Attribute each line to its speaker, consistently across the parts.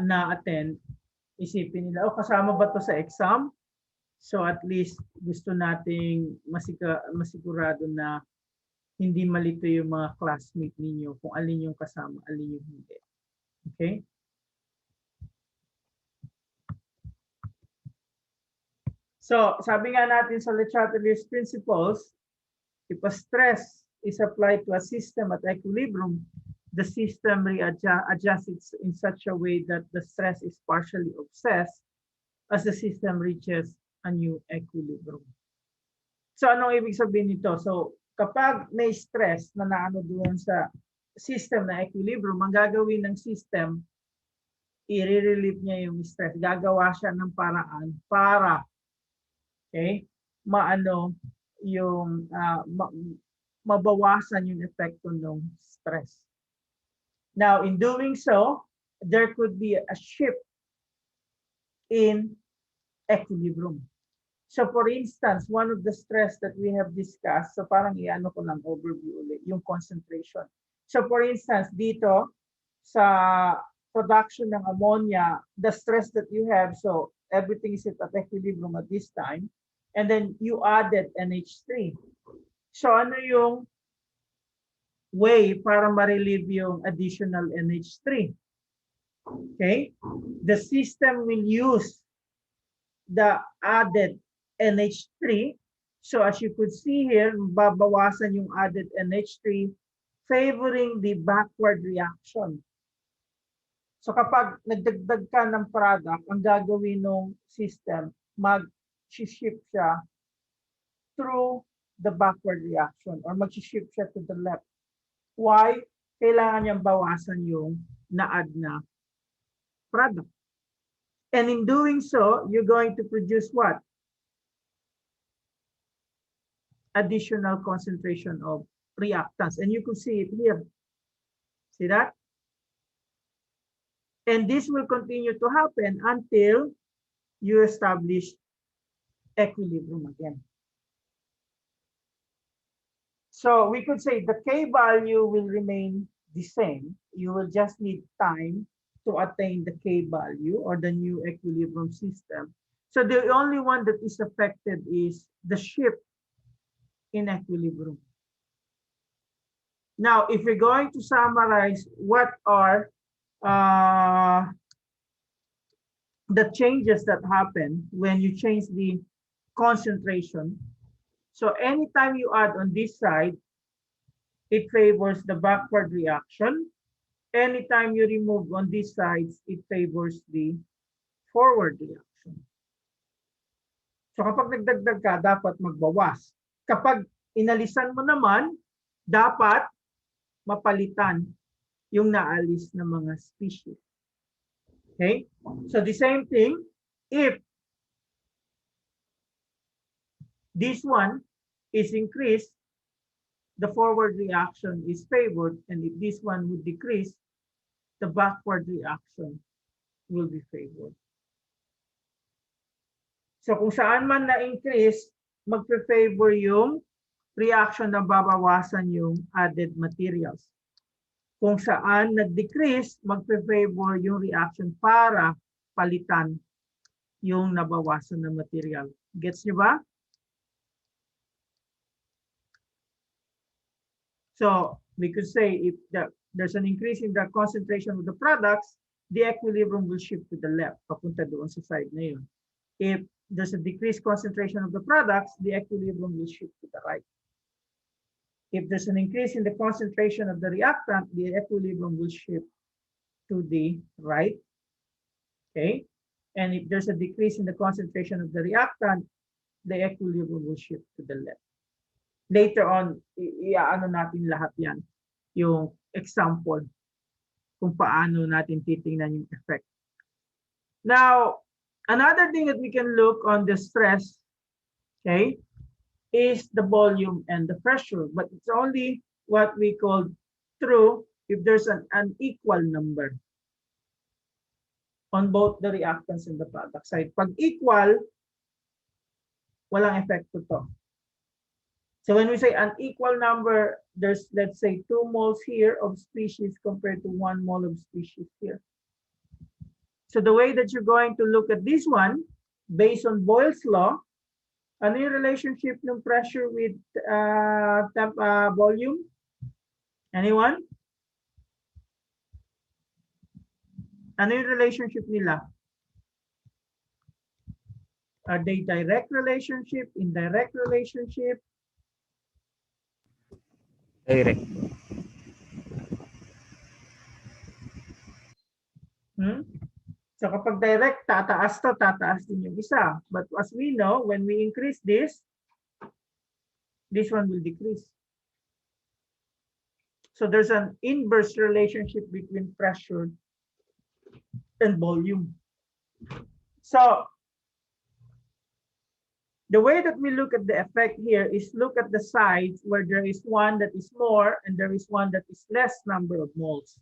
Speaker 1: na-attend, isipin nila, oh, kasama ba to sa exam? So at least gusto nating masigurado na hindi malito yung mga classmate ninyo kung alin yung kasama, alin yung hindi. Okay? So, sabi nga natin sa Le Châtelier's principles, if a stress is applied to a system at equilibrium, the system readjusts in such a way that the stress is partially obsessed as the system reaches a new equilibrium. So, anong ibig sabihin nito? So, kapag may stress na naano doon sa system na equilibrium, ang gagawin ng system, i-relieve niya yung stress. Gagawa siya ng paraan para maano yung mabawasan yung epekto ng stress. Now, in doing so, there could be a shift in equilibrium. So for instance, one of the stress that we have discussed, so parang i-ano ko lang overview ulit, yung concentration. So for instance, dito sa production ng ammonia, the stress that you have, so everything is at equilibrium at this time, and then you added NH3. So ano yung way para ma-relieve yung additional NH3? Okay? The system will use the added NH3. So as you could see here, babawasan yung added NH3 favoring the backward reaction. So kapag nagdagdag ka ng product, ang gagawin ng system, mag-shift siya through the backward reaction or mag-shift siya to the left. Why? Kailangan niyang bawasan yung na-add na product. And in doing so, you're going to produce what? Additional concentration of reactants. And you could see it here. See that? And this will continue to happen until you establish equilibrium again. So we could say the K value will remain the same. You will just need time to attain the K value or the new equilibrium system. So the only one that is affected is the shift in equilibrium. Now, if we're going to summarize what are the changes that happen when you change the concentration. So anytime you add on this side, it favors the backward reaction. Anytime you remove on these sides, it favors the forward reaction. So kapag nagdagdag ka, dapat magbawas. Kapag inalisan mo naman, dapat mapalitan yung naalis na mga species. Okay? So the same thing, if this one is increased, the forward reaction is favored, and if this one would decrease, the backward reaction will be favored. So kung saan man na-increase, magpe-favor yung reaction na babawasan yung added materials. Kung saan nag-decrease, magpe-favor yung reaction para palitan yung nabawasan na material. Gets nyo ba? So we could say if there's an increase in the concentration of the products, the equilibrium will shift to the left, papunta doon sa side na yun. If there's a decreased concentration of the products, the equilibrium will shift to the right. If there's an increase in the concentration of the reactant, the equilibrium will shift to the right. Okay. And if there's a decrease in the concentration of the reactant, the equilibrium will shift to the left. Later on, iaano natin lahat yan, yung example kung paano natin titingnan yung effect. Now, another thing that we can look on the stress, okay, is the volume and the pressure, but it's only what we call true if there's an unequal number on both the reactants and the product side. Pag equal, walang epekto to. So when we say unequal number, there's, let's say, 2 moles here of species compared to 1 mole of species here. So the way that you're going to look at this one, based on Boyle's law, ano yung relationship ng pressure with volume? Anyone? Ano yung relationship nila? Are they direct relationship, indirect relationship?
Speaker 2: Direct.
Speaker 1: So kapag direct, tataas din yung isa. But as we know, when we increase this one will decrease. So there's an inverse relationship between pressure and volume. So the way that we look at the effect here is look at the sides where there is one that is more and there is one that is less number of moles.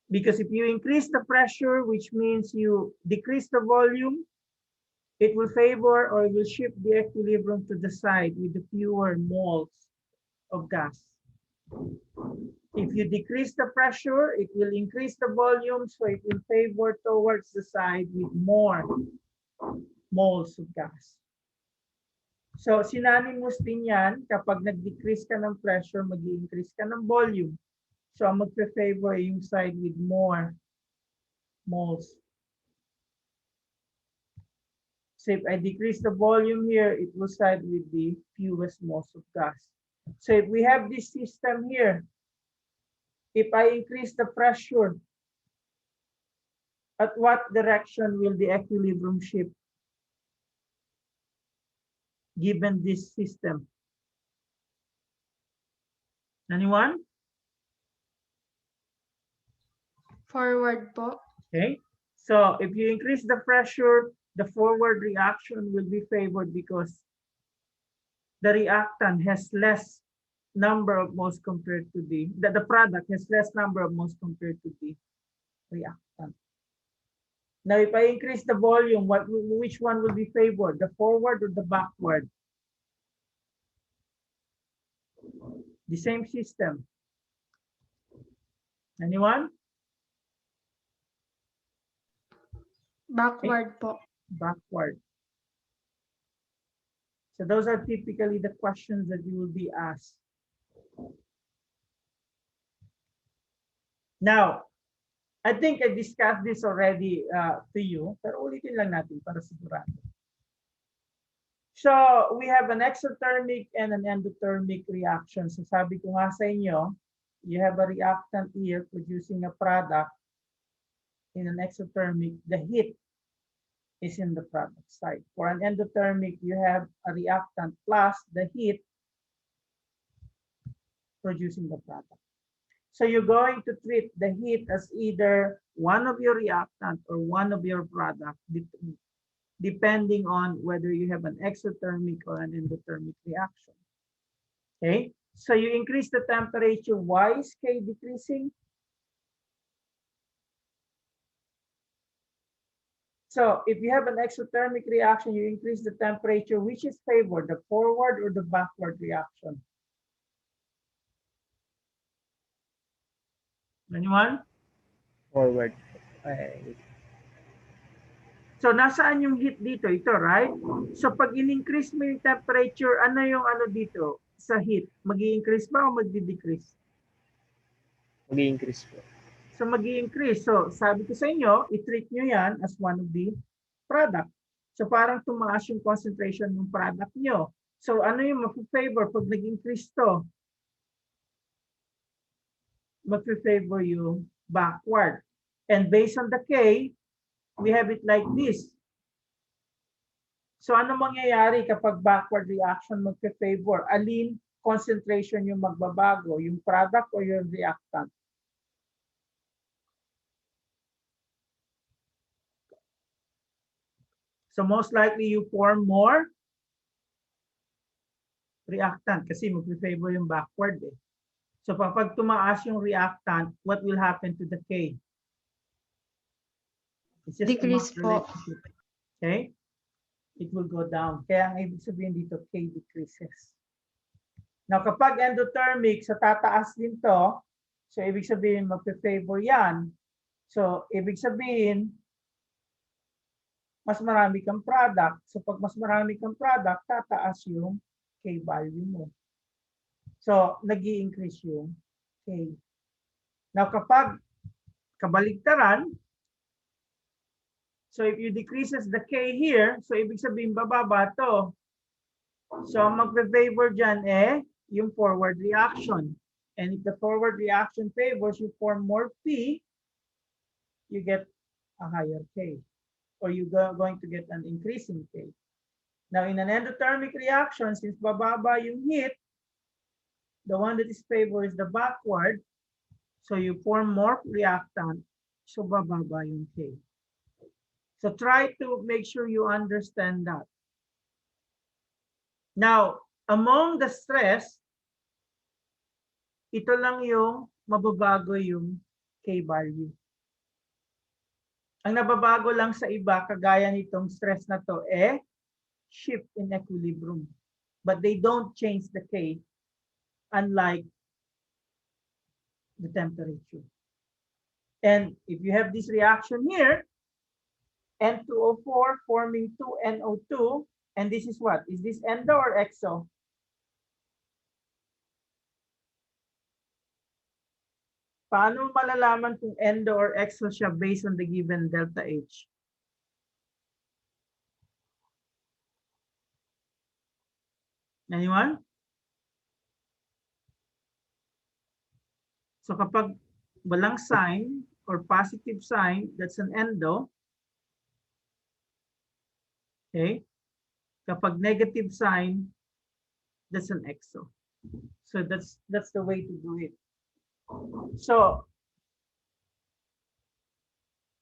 Speaker 1: Because if you increase the pressure, which means you decrease the volume, it will favor or it will shift the equilibrium to the side with the fewer moles of gas. If you decrease the pressure, it will increase the volume, so it will favor towards the side with more moles of gas. So synonymous din yan, kapag nag-decrease ka ng pressure, mag-increase ka ng volume. So ang magpe-favor yung side with more moles. So if I decrease the volume here, it will side with the fewest moles of gas. So if we have this system here, if I increase the pressure, at what direction will the equilibrium shift given this system? Anyone?
Speaker 3: Forward po.
Speaker 1: Okay. So if you increase the pressure, the forward reaction will be favored because the reactant has less number of moles compared to the product has less number of moles compared to the reactant. Now, if I increase the volume, which one will be favored, the forward or the backward? The same system. Anyone?
Speaker 3: Backward po.
Speaker 1: Backward. So those are typically the questions that you will be asked. Now, I think I discussed this already to you, pero ulitin lang natin para sigurado. So we have an exothermic and an endothermic reaction. So sabi ko nga sa inyo, you have a reactant here producing a product. In an exothermic, the heat is in the product side. For an endothermic, you have a reactant plus the heat producing the product. So you're going to treat the heat as either one of your reactant or one of your product, depending on whether you have an exothermic or an endothermic reaction. Okay, so you increase the temperature. Why is K decreasing? So if you have an exothermic reaction, you increase the temperature, which is favored, the forward or the backward reaction? Anyone?
Speaker 2: Forward.
Speaker 1: So nasaan yung heat dito? Ito, right? So pag in-increase mo yung temperature, ano yung ano dito sa heat? Mag-i-increase ba o mag-decrease?
Speaker 2: Mag-i-increase po.
Speaker 1: So mag-i-increase. So sabi ko sa inyo, i-treat nyo yan as one of the product. So parang tumaas yung concentration ng product nyo. So ano yung mag-favor pag nag-increase to? Mag-favor yung backward. And based on the K, we have it like this. So ano mangyayari kapag backward reaction mag-favor? Alin concentration yung magbabago? Yung product o yung reactant? So most likely you form more reactant kasi mag-favor yung backward eh. So kapag tumaas yung reactant, what will happen to the K? It's just
Speaker 3: Decrease po.
Speaker 1: Okay? It will go down. Kaya ang ibig sabihin dito, K decreases. Now kapag endothermic, so tataas din to. So ibig sabihin mag-favor yan. So, ibig sabihin, mas marami kang product. So, pag mas marami kang product, tataas yung K value mo. So, nag-i-increase yung K. Now, kapag kabaligtaran, so if you decreases the K here, so ibig sabihin bababa to. So, ang magpe-favor dyan yung forward reaction. And if the forward reaction favors, you form more P, you get a higher K. Or you're going to get an increasing K. Now, in an endothermic reaction, since bababa yung heat, the one that is favored is the backward. So you form more reactant. So bababa yung K. So try to make sure you understand that. Now, among the stress, ito lang yung mababago yung K value. Ang nababago lang sa iba, kagaya nitong stress na to, shift in equilibrium. But they don't change the K, unlike the temperature. And if you have this reaction here, N2O4 forming 2NO2, and this is what? Is this endo or exo? Paano malalaman kung endo or exo siya based on the given delta H? Anyone? So kapag walang sign or positive sign, that's an endo. Okay? Kapag negative sign, that's an exo. So that's the way to do it. So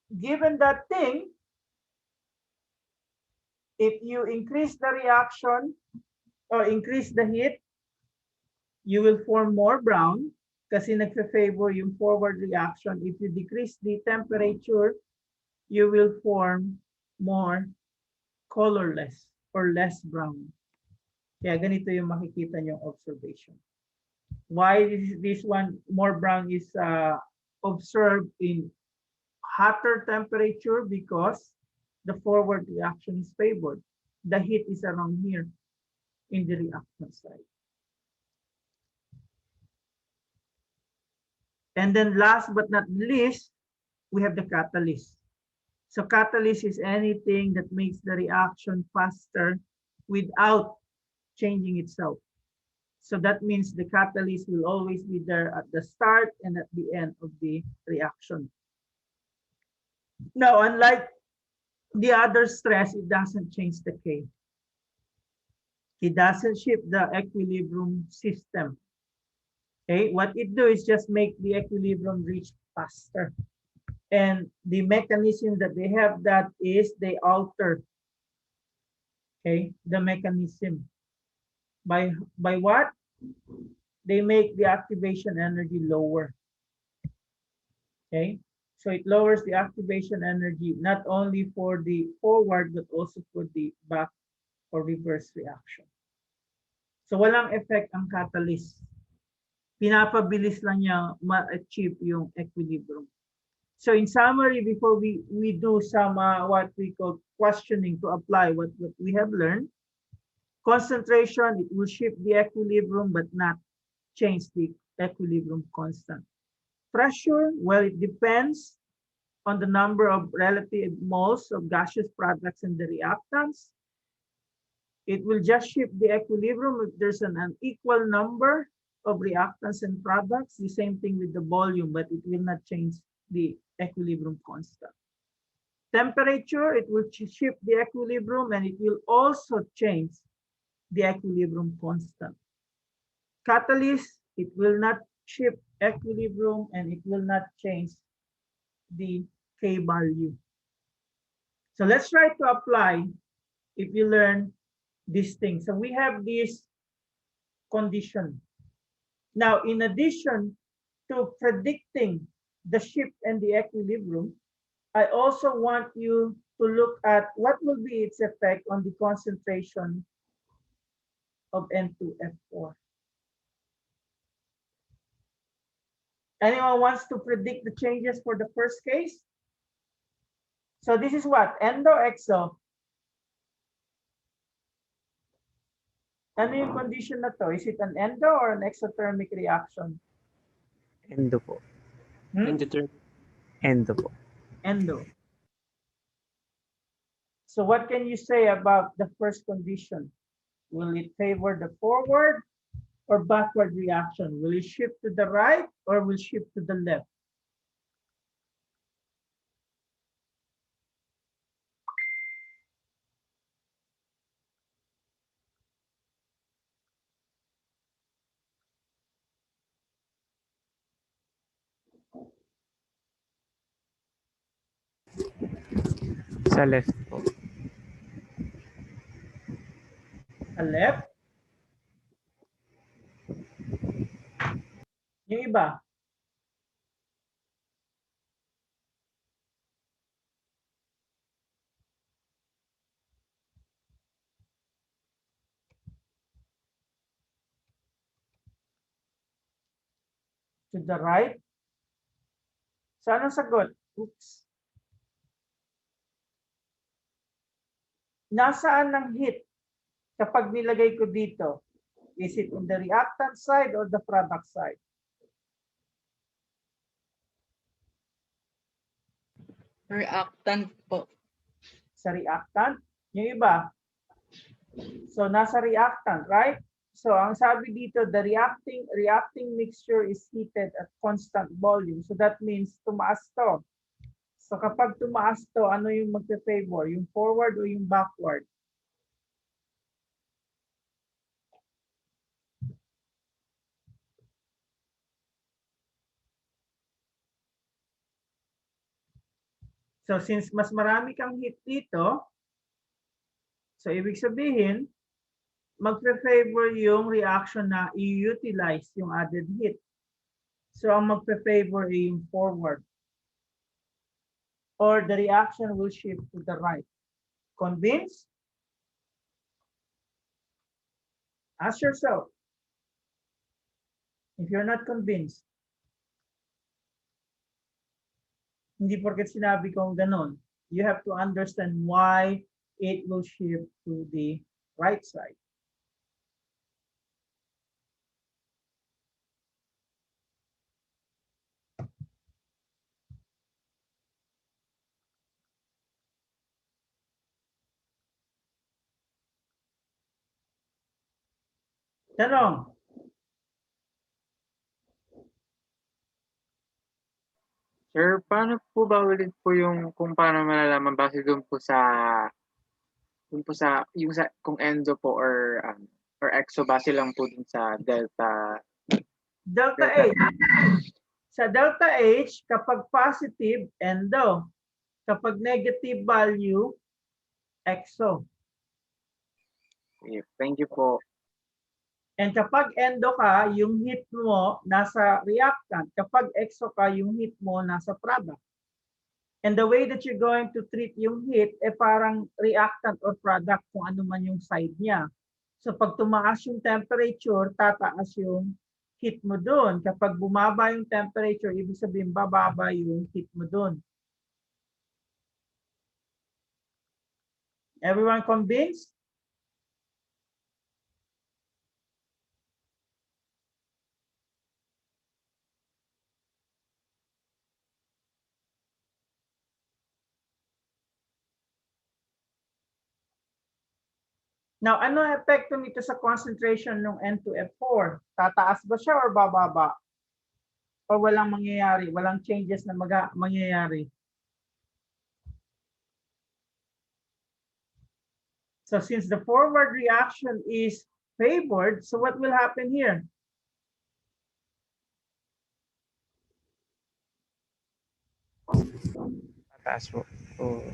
Speaker 1: given that thing, if you increase the reaction or increase the heat, you will form more brown kasi nagfe-favor yung forward reaction. If you decrease the temperature, you will form more colorless or less brown. Kaya ganito yung makikita niyong observation. Why this one more brown is observed in hotter temperature? Because the forward reaction is favored. The heat is around here in the reaction side. And then last but not least, we have the catalyst. So catalyst is anything that makes the reaction faster without changing itself. So that means the catalyst will always be there at the start and at the end of the reaction. Now, unlike the other stress, it doesn't change the K. It doesn't shift the equilibrium system. Okay, what it do is just make the equilibrium reach faster. And the mechanism that they have that is they alter, okay, the mechanism. By what? They make the activation energy lower. Okay, so it lowers the activation energy not only for the forward but also for the back or reverse reaction. So walang effect ang catalyst. Pinapabilis lang niya ma-achieve yung equilibrium. So in summary, before we do some what we call questioning to apply what we have learned, concentration, it will shift the equilibrium but not change the equilibrium constant. Pressure, well, it depends on the number of relative moles of gaseous products and the reactants. It will just shift the equilibrium if there's an unequal number of reactants and products. The same thing with the volume, but it will not change the equilibrium constant. Temperature, it will shift the equilibrium and it will also change the equilibrium constant. Catalyst, it will not shift equilibrium and it will not change the K value. So let's try to apply if you learn these things. So we have this condition. Now, in addition to predicting the shift and the equilibrium, I also want you to look at what will be its effect on the concentration of N2F4. Anyone wants to predict the changes for the first case? So this is what? Endo, exo? Ano yung condition na to? Is it an endo or an exothermic reaction?
Speaker 2: Endo po.
Speaker 4: Indeterminate.
Speaker 2: Endo po.
Speaker 1: Endo. So what can you say about the first condition? Will it favor the forward or backward reaction? Will it shift to the right or will shift to the left?
Speaker 2: Sa left po.
Speaker 1: Sa left? Yung iba? To the right? So anong sagot? Oops. Nasaan ang heat kapag nilagay ko dito? Is it in the reactant side or the product side?
Speaker 5: Reactant po.
Speaker 1: Sa reactant? Yung iba? So nasa reactant, right? So ang sabi dito, the reacting mixture is heated at constant volume. So that means tumaas to. So kapag tumaas to, ano yung magpe-favor? Yung forward o yung backward? So since mas marami kang heat dito, so ibig sabihin, magpe-favor yung reaction na i-utilize yung added heat. So ang magpe-favor ay yung forward. Or the reaction will shift to the right. Convinced? Ask yourself. If you're not convinced, hindi porket sinabi kong ganon, you have to understand why it will shift to the right side. Tanong.
Speaker 4: Sir, paano po ba ulit po yung kung paano malalaman base doon po sa kung endo po or exo base lang po dun sa delta.
Speaker 1: Delta H. Sa delta H, kapag positive, endo. Kapag negative value, exo.
Speaker 4: Thank you po.
Speaker 1: And kapag endo ka, yung heat mo nasa reactant. Kapag exo ka, yung heat mo nasa product. And the way that you're going to treat yung heat, parang reactant or product kung ano man yung side niya. So pag tumaas yung temperature, tataas yung heat mo doon. Kapag bumaba yung temperature, ibig sabihin bababa yung heat mo doon. Everyone convinced? Now, ano ang epekto nito sa concentration ng N2F4? Tataas ba siya or bababa? O walang mangyayari? Walang changes na mangyayari? So since the forward reaction is favored, so what will happen here?
Speaker 2: Tataas po. Oh.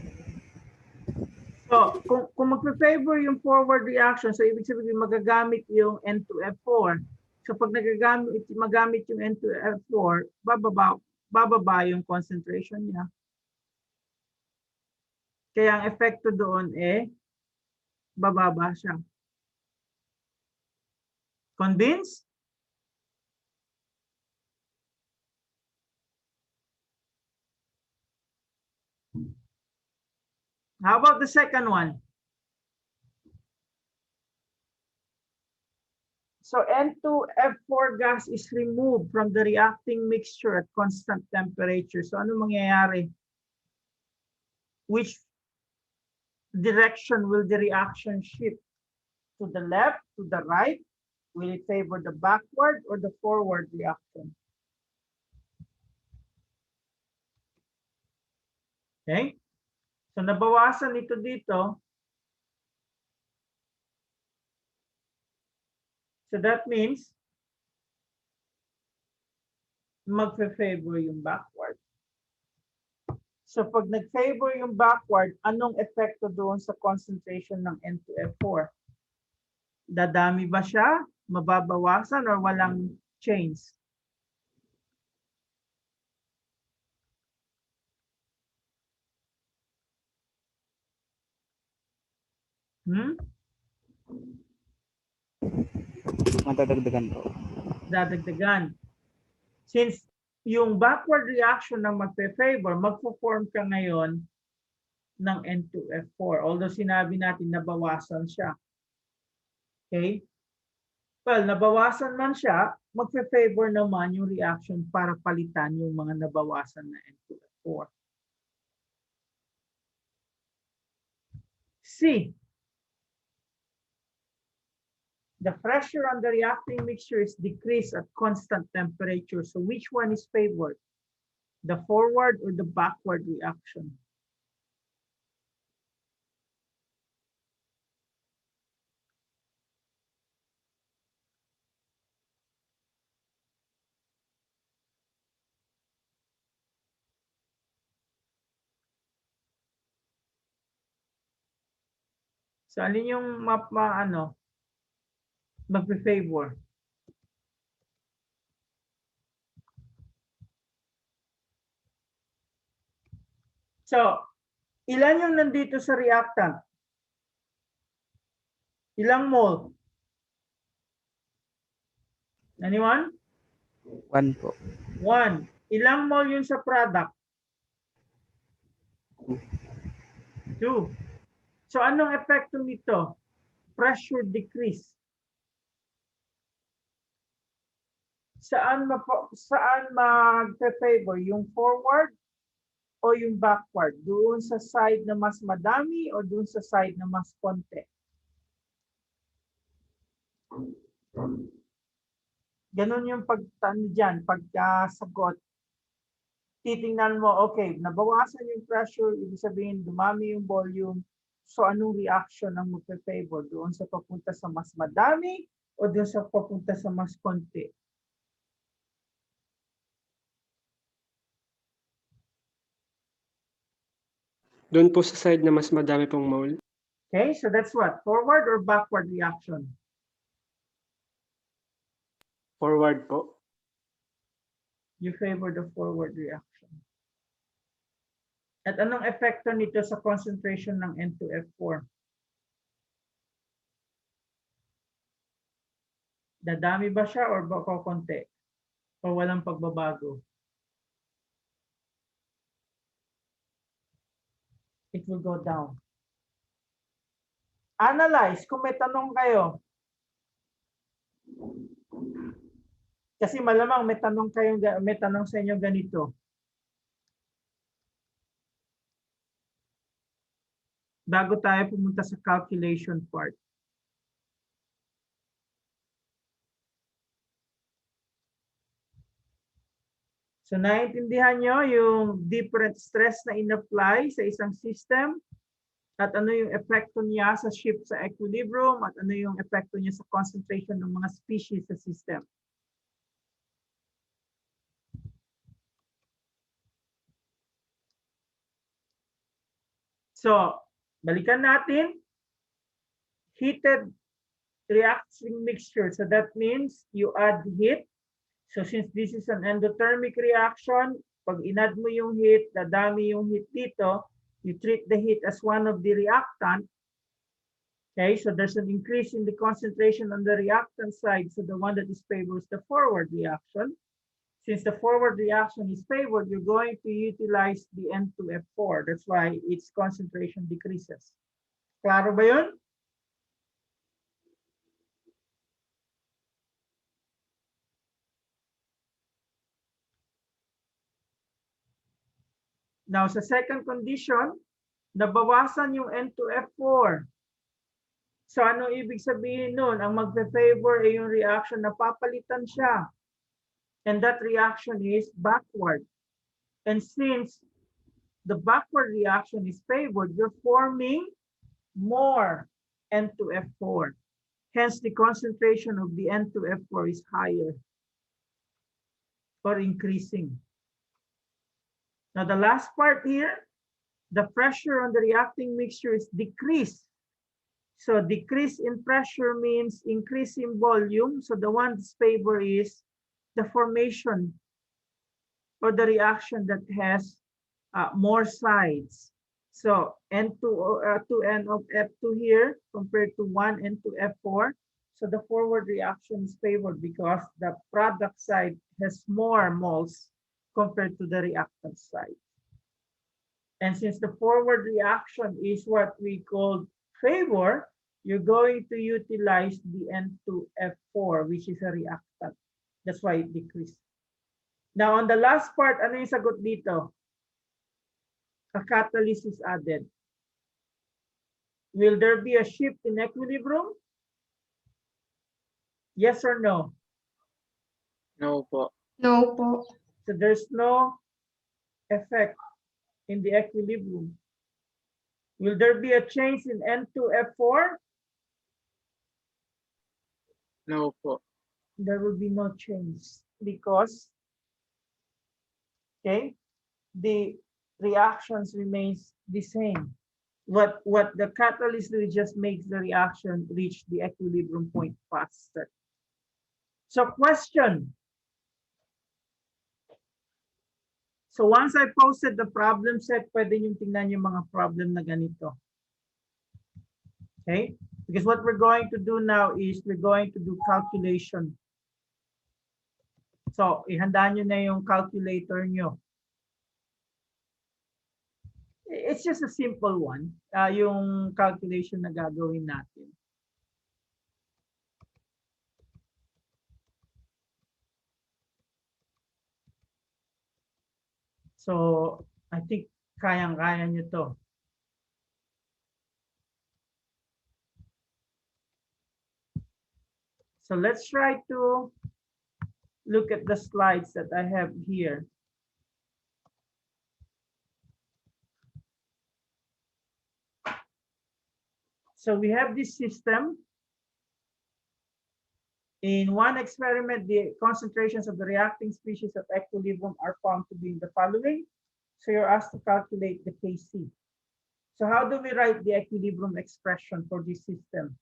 Speaker 1: So kung magpe-favor yung forward reaction, so ibig sabihin magagamit yung N2F4. So pag magamit yung N2F4, bababa yung concentration niya. Kaya ang epekto doon bababa siya. Convinced? How about the second one? So N2F4 gas is removed from the reacting mixture at constant temperature. So ano mangyayari? Which direction will the reaction shift? To the left, to the right? Will it favor the backward or the forward reaction? Okay? So nabawasan ito dito. So that means magfe-favor yung backward. So pag nag-favor yung backward, anong epekto doon sa concentration ng N2F4? Dadami ba siya? Mababawasan or walang change?
Speaker 2: Madadagdagan po.
Speaker 1: Dadagdagan. Since yung backward reaction ng magpe-favor, magpo-form ka ngayon ng N2F4. Although sinabi natin nabawasan siya. Okay? Well, nabawasan man siya, magpe-favor naman yung reaction para palitan yung mga nabawasan na N2F4. C. The pressure on the reacting mixture is decreased at constant temperature. So which one is favored? The forward or the backward reaction? So alin yung magpe-favor? So, ilan yung nandito sa reactant? Ilang mole? Anyone?
Speaker 2: 1 po.
Speaker 1: 1. Ilang mole yun sa product? 2. So, anong epekto nito? Pressure decrease. Saan magpe-favor? Yung forward o yung backward? Doon sa side na mas madami o doon sa side na mas konti? Ganun yung pagkasagot. Titingnan mo, okay, nabawasan yung pressure, ibig sabihin dumami yung volume. So anong reaction ang magpe-favor? Doon sa papunta sa mas madami o doon sa papunta sa mas konti?
Speaker 6: Doon po sa side na mas madami pong mole.
Speaker 1: Okay, so that's what? Forward or backward reaction?
Speaker 6: Forward po.
Speaker 1: You favor the forward reaction. At anong epekto nito sa concentration ng N2F4? Dadami ba siya or baka konti? O walang pagbabago? It will go down. Analyze kung may tanong kayo. Kasi malamang may tanong sa inyo ganito. Bago tayo pumunta sa calculation part. So naiintindihan nyo yung different stress na in-apply sa isang system at ano yung epekto niya sa shift sa equilibrium at ano yung epekto niya sa concentration ng mga species sa system. So, balikan natin. Heated reacting mixture. So that means you add heat. So since this is an endothermic reaction, pag inad mo yung heat, dadami yung heat dito, you treat the heat as one of the reactant. Okay, so there's an increase in the concentration on the reactant side. So the one that is favors the forward reaction. Since the forward reaction is favored, you're going to utilize the N2F4. That's why its concentration decreases. Klaro ba yun? Now, sa second condition, nabawasan yung N2F4. So, ano ibig sabihin nun? Ang magpe-favor ay yung reaction na papalitan siya. And that reaction is backward. And since the backward reaction is favored, you're forming more N2F4. Hence, the concentration of the N2F4 is higher or increasing. Now, the last part here, the pressure on the reacting mixture is decreased. So decrease in pressure means increase in volume. So the one that's favored is the formation or the reaction that has more sides. So N2, 2N of F2 here compared to 1 N2 F4. So the forward reaction is favored because the product side has more moles compared to the reactant side. And since the forward reaction is what we call favor, you're going to utilize the N2F4, which is a reactant. That's why it decreased. Now, on the last part, ano yung sagot dito? A catalyst is added. Will there be a shift in equilibrium? Yes or no?
Speaker 4: No po.
Speaker 3: No po.
Speaker 1: So there's no effect in the equilibrium. Will there be a change in N2F4?
Speaker 4: No po.
Speaker 1: There will be no change because, okay, the reactions remains the same. What the catalyst do just makes the reaction reach the equilibrium point faster. So question. So once I posted the problem set, pwede nyo tingnan yung mga problem na ganito. Okay? Because what we're going to do now is we're going to do calculation. So, ihanda nyo na yung calculator nyo. It's just a simple one, yung calculation na gagawin natin. So, I think kayang-kaya nyo to. So, let's try to look at the slides that I have here. So, we have this system. In one experiment, the concentrations of the reacting species at equilibrium are found to be in the following. So you're asked to calculate the Kc. So how do we write the equilibrium expression for this system?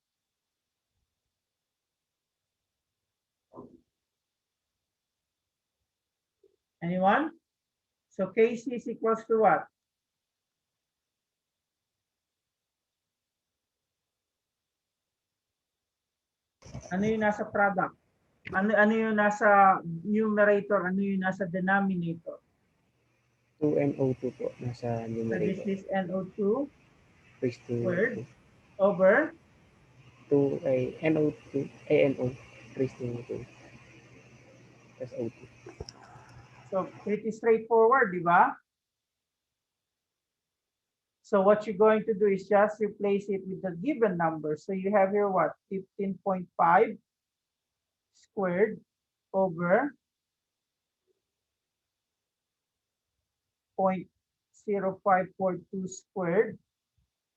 Speaker 1: Anyone? So Kc is equals to what? Ano yung nasa product? Ano yung nasa numerator? Ano yung nasa denominator?
Speaker 2: 2NO2 po,
Speaker 1: So
Speaker 2: nasa
Speaker 1: this
Speaker 2: numerator.
Speaker 1: is NO2
Speaker 2: Raised to
Speaker 1: squared over
Speaker 2: 2 ay NO2, ay NO, raised to 2. Plus O2.
Speaker 1: So pretty straightforward, di ba? So what you're going to do is just replace it with the given number. So you have here what? 15.5 squared over 0.0542 squared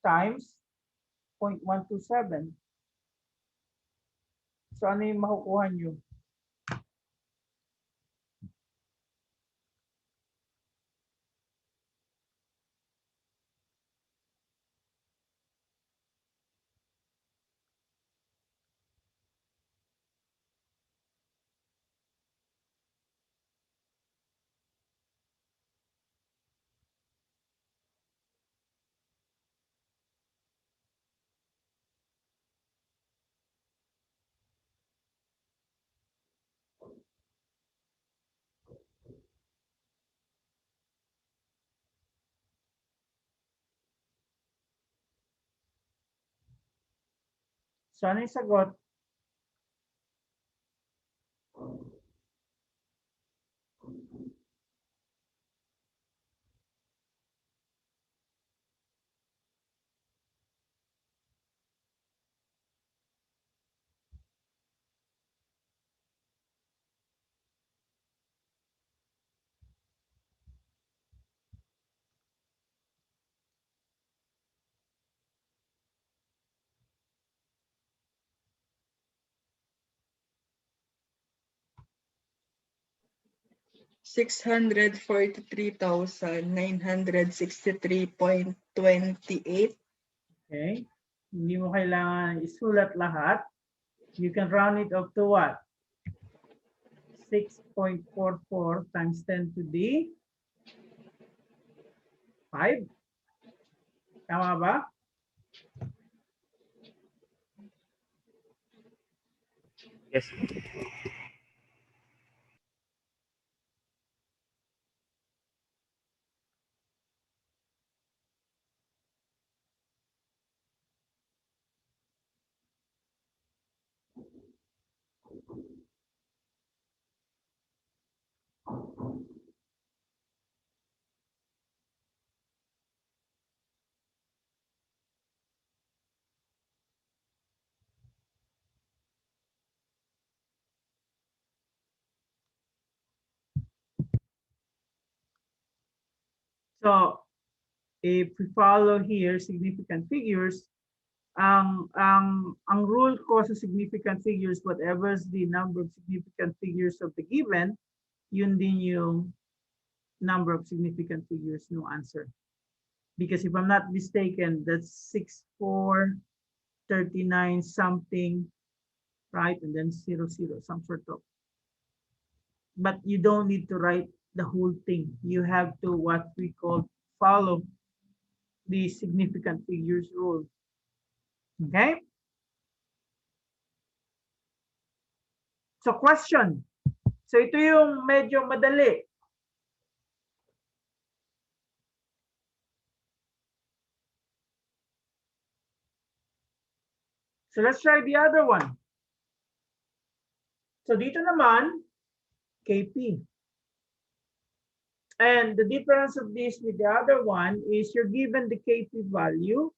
Speaker 1: times 0.127. So ano yung makukuha nyo? So, ano yung sagot?
Speaker 5: $643,963.28.
Speaker 1: Okay. Hindi mo kailangan isulat lahat. You can round it up to what? 6.44 times 10 to the 5. Tama ba?
Speaker 2: Yes.
Speaker 1: So, if we follow here significant figures, ang rule ko sa significant figures, whatever is the number of significant figures of the given, yun din yung number of significant figures no answer. Because if I'm not mistaken, that's 6439 something, right? And then 00, some sort of. But you don't need to write the whole thing. You have to what we call follow the significant figures rule. Okay? So question. So ito yung medyo madali. So let's try the other one. So dito naman, KP. And the difference of this with the other one is you're given the KP value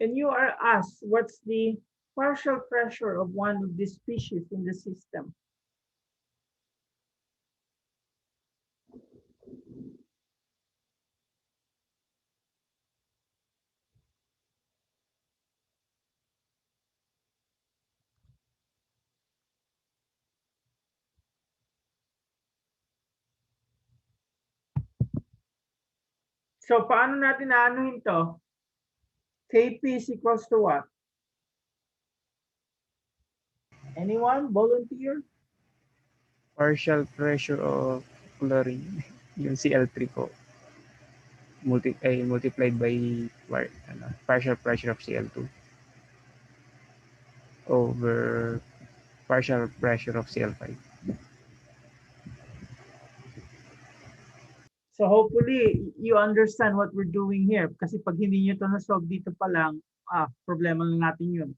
Speaker 1: and you are asked what's the partial pressure of one of these species in the system. So paano natin naanuhin to? KP is equals to what? Anyone volunteer?
Speaker 2: Partial pressure of chlorine. Yung Cl3 po. Multiplied by partial pressure of Cl2 over partial pressure of Cl5.
Speaker 1: So hopefully you understand what we're doing here. Kasi pag hindi nyo ito na-solve dito pa lang, problema lang natin yun.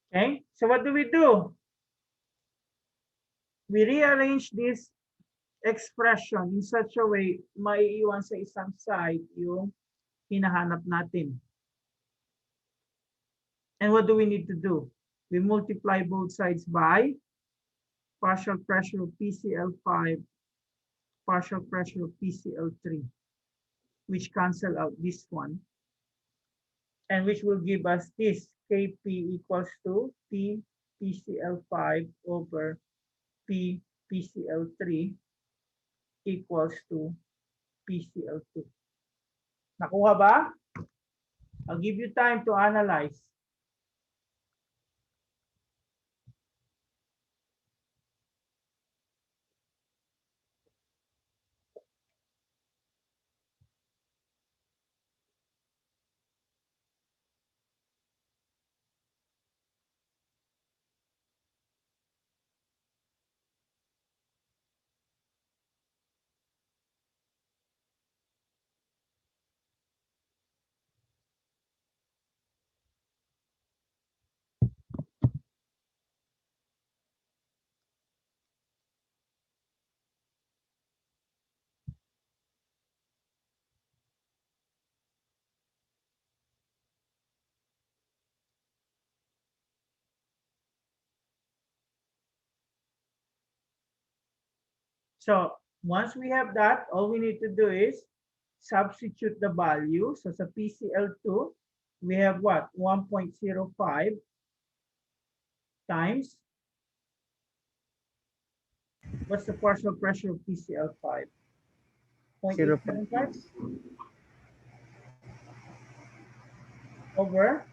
Speaker 1: Okay, so what do? We rearrange this expression in such a way, maiiwan sa isang side yung hinahanap natin. And what do we need to do? We multiply both sides by partial pressure of PCl5, partial pressure of PCl3, which cancel out this one, and which will give us this Kp equals to P PCl5 over P PCl3 equals to PCl2. Nakuha ba? I'll give you time to analyze. So once we have that, all we need to do is substitute the value. So sa PCl2, we have what? 1.05 times. What's the partial pressure of PCl5? 0.875 over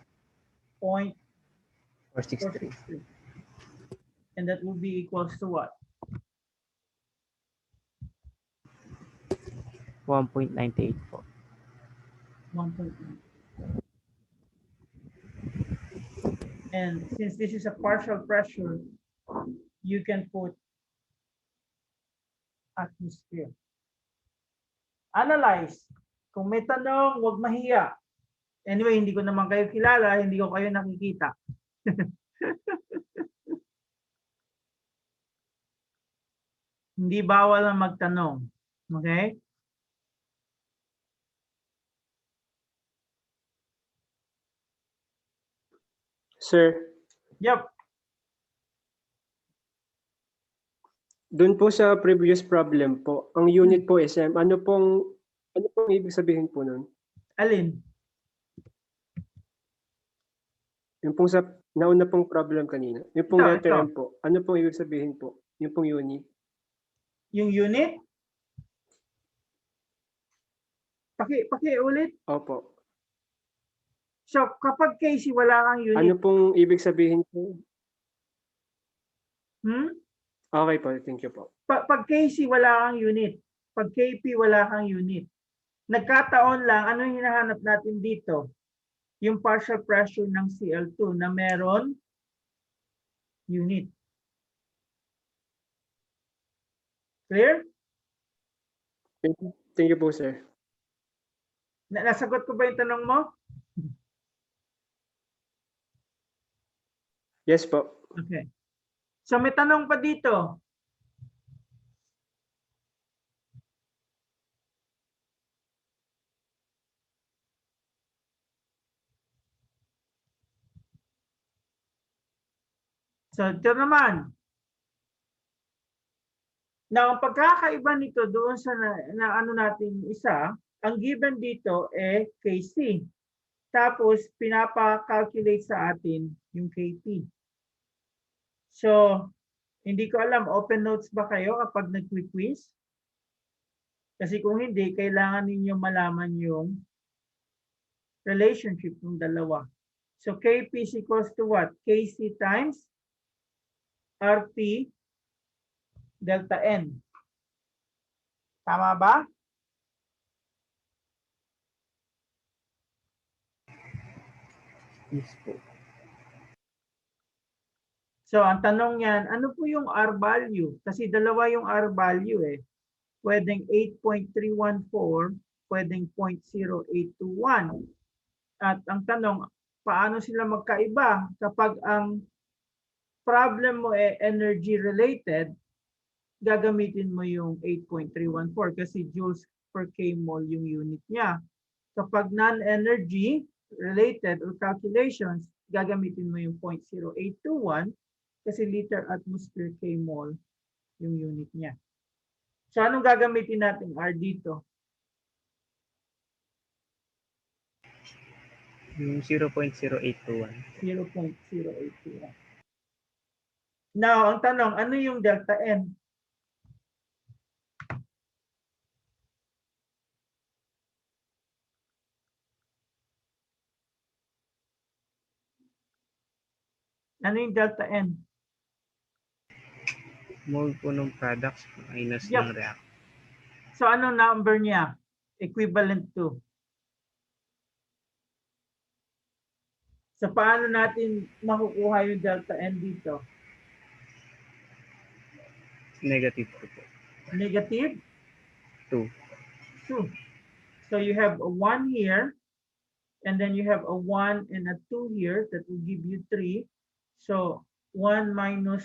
Speaker 2: 463.
Speaker 1: 0.463. And that will be equals to what?
Speaker 2: 1.98 po.
Speaker 1: 1.9. And since this is a partial pressure, you can put atmosphere. Analyze. Kung may tanong, huwag mahiya. Anyway, hindi ko naman kayo kilala, hindi ko kayo nakikita. Hindi bawal ang magtanong. Okay?
Speaker 6: Sir,
Speaker 1: Yep.
Speaker 6: dun po sa previous problem po, ang unit po SM, ano pong ibig sabihin po nun?
Speaker 1: Alin?
Speaker 6: Yung pong sa nauna pong problem kanina. Yung pong
Speaker 1: Ito,
Speaker 6: letter
Speaker 1: ito.
Speaker 6: M po, ano pong ibig sabihin po? Yung pong unit?
Speaker 1: Yung unit? Paki-ulit.
Speaker 6: Opo.
Speaker 1: So, kapag Casey, wala kang unit.
Speaker 6: Ano pong ibig sabihin po? Okay po, thank you po.
Speaker 1: Pag Casey, wala kang unit. Pag KP, wala kang unit. Nagkataon lang, ano yung hinahanap natin dito? Yung partial pressure ng Cl2 na meron unit. Clear?
Speaker 6: Thank you po, sir.
Speaker 1: Nasagot ko ba yung tanong mo?
Speaker 6: Yes po.
Speaker 1: Okay. So may tanong pa dito. So ito naman. Now, ang pagkakaiba nito doon sa na ano natin isa, ang given dito KC. Tapos pinapa-calculate sa atin yung KP. So, hindi ko alam, open notes ba kayo kapag nag-quiz? Kasi kung hindi, kailangan ninyo malaman yung relationship ng dalawa. So, KP is equals to what? KC times RT delta N. Tama ba?
Speaker 2: Yes po.
Speaker 1: So, ang tanong yan, ano po yung R value? Kasi dalawa yung R value eh. Pwedeng 8.314, pwedeng 0.0821. At ang tanong, paano sila magkaiba? Kapag ang problem mo energy related, gagamitin mo yung 8.314 kasi joules per kmol yung unit niya. Kapag non-energy related or calculations, gagamitin mo yung 0.0821 kasi liter atmosphere kmol yung unit niya. So anong gagamitin natin R dito?
Speaker 2: Yung 0.0821.
Speaker 1: 0.0821. Now, ang tanong, ano yung delta N? Ano yung delta N?
Speaker 2: Mole po ng products minus
Speaker 1: Yep.
Speaker 2: ng react.
Speaker 1: So anong number niya? Equivalent to. So paano natin makukuha yung delta N dito?
Speaker 2: Negative po.
Speaker 1: Negative
Speaker 2: 2.
Speaker 1: 2. So you have a 1 here, and then you have a 1 and a 2 here. That will give you 3. So 1 minus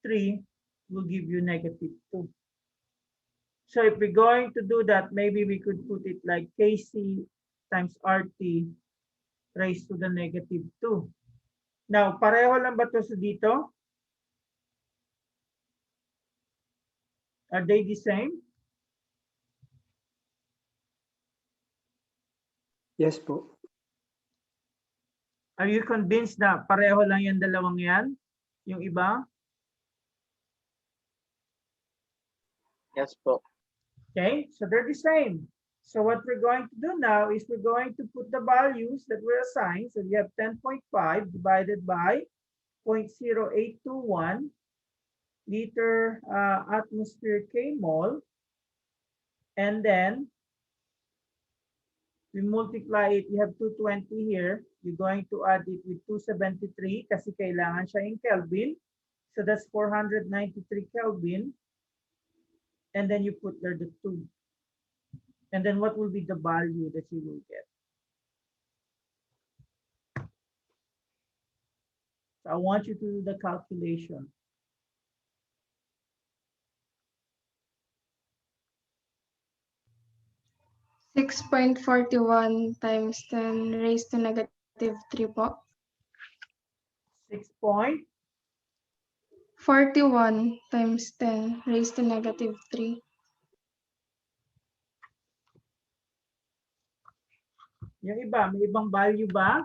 Speaker 1: 3 will give you negative 2. So if we're going to do that, maybe we could put it like Kc times RT raised to the negative 2. Now, pareho lang ba ito sa dito? Are they the same?
Speaker 6: Yes po.
Speaker 1: Are you convinced na pareho lang yung dalawang yan? Yung iba?
Speaker 4: Yes po.
Speaker 1: Okay, so they're the same. So what we're going to do now is we're going to put the values that were assigned. So we have 10.5 divided by 0.0821 liter atmosphere K-mol. And then we multiply it. You have 220 here. You're going to add it with 273 kasi kailangan siya in Kelvin. So that's 493 Kelvin. And then you put there the 2. And then what will be the value that you will get? So I want you to do the calculation.
Speaker 3: (6.41 times 10 raised to negative 3 po.
Speaker 1: 6.41
Speaker 3: 41 times 10 raised to negative 3.
Speaker 1: Yung iba, may ibang value ba?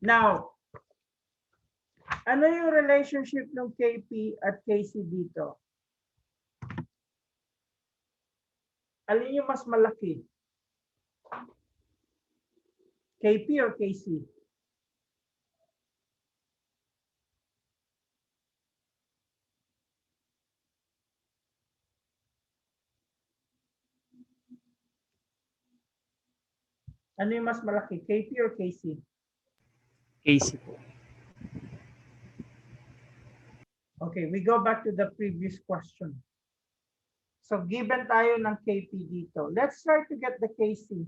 Speaker 1: Now, ano yung relationship ng KP at KC dito? Alin yung mas malaki? KP or KC? Ano yung mas malaki? KP or KC?
Speaker 2: AC po.
Speaker 1: Okay, we go back to the previous question. So given tayo ng KP dito, let's try to get the KC.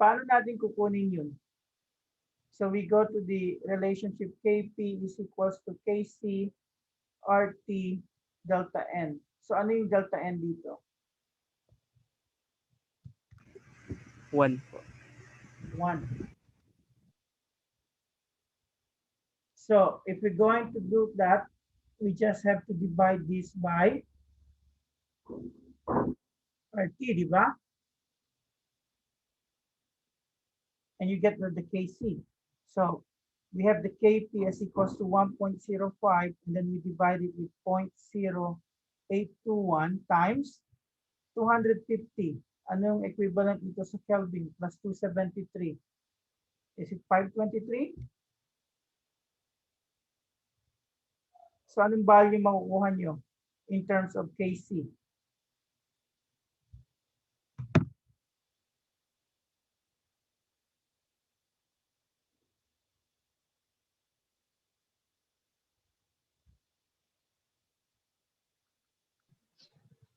Speaker 1: Paano natin kukunin yun? So we go to the relationship KP is equals to KC RT delta N. So ano yung delta N dito?
Speaker 2: 1 po.
Speaker 1: 1. So if we're going to do that, we just have to divide this by RT, di ba? And you get the KC. So we have the KP as equals to 1.05, and then we divide it with 0.0821 times 250. Ano yung equivalent nito sa Kelvin plus 273? Is it 523? So anong value makukuha nyo in terms of KC?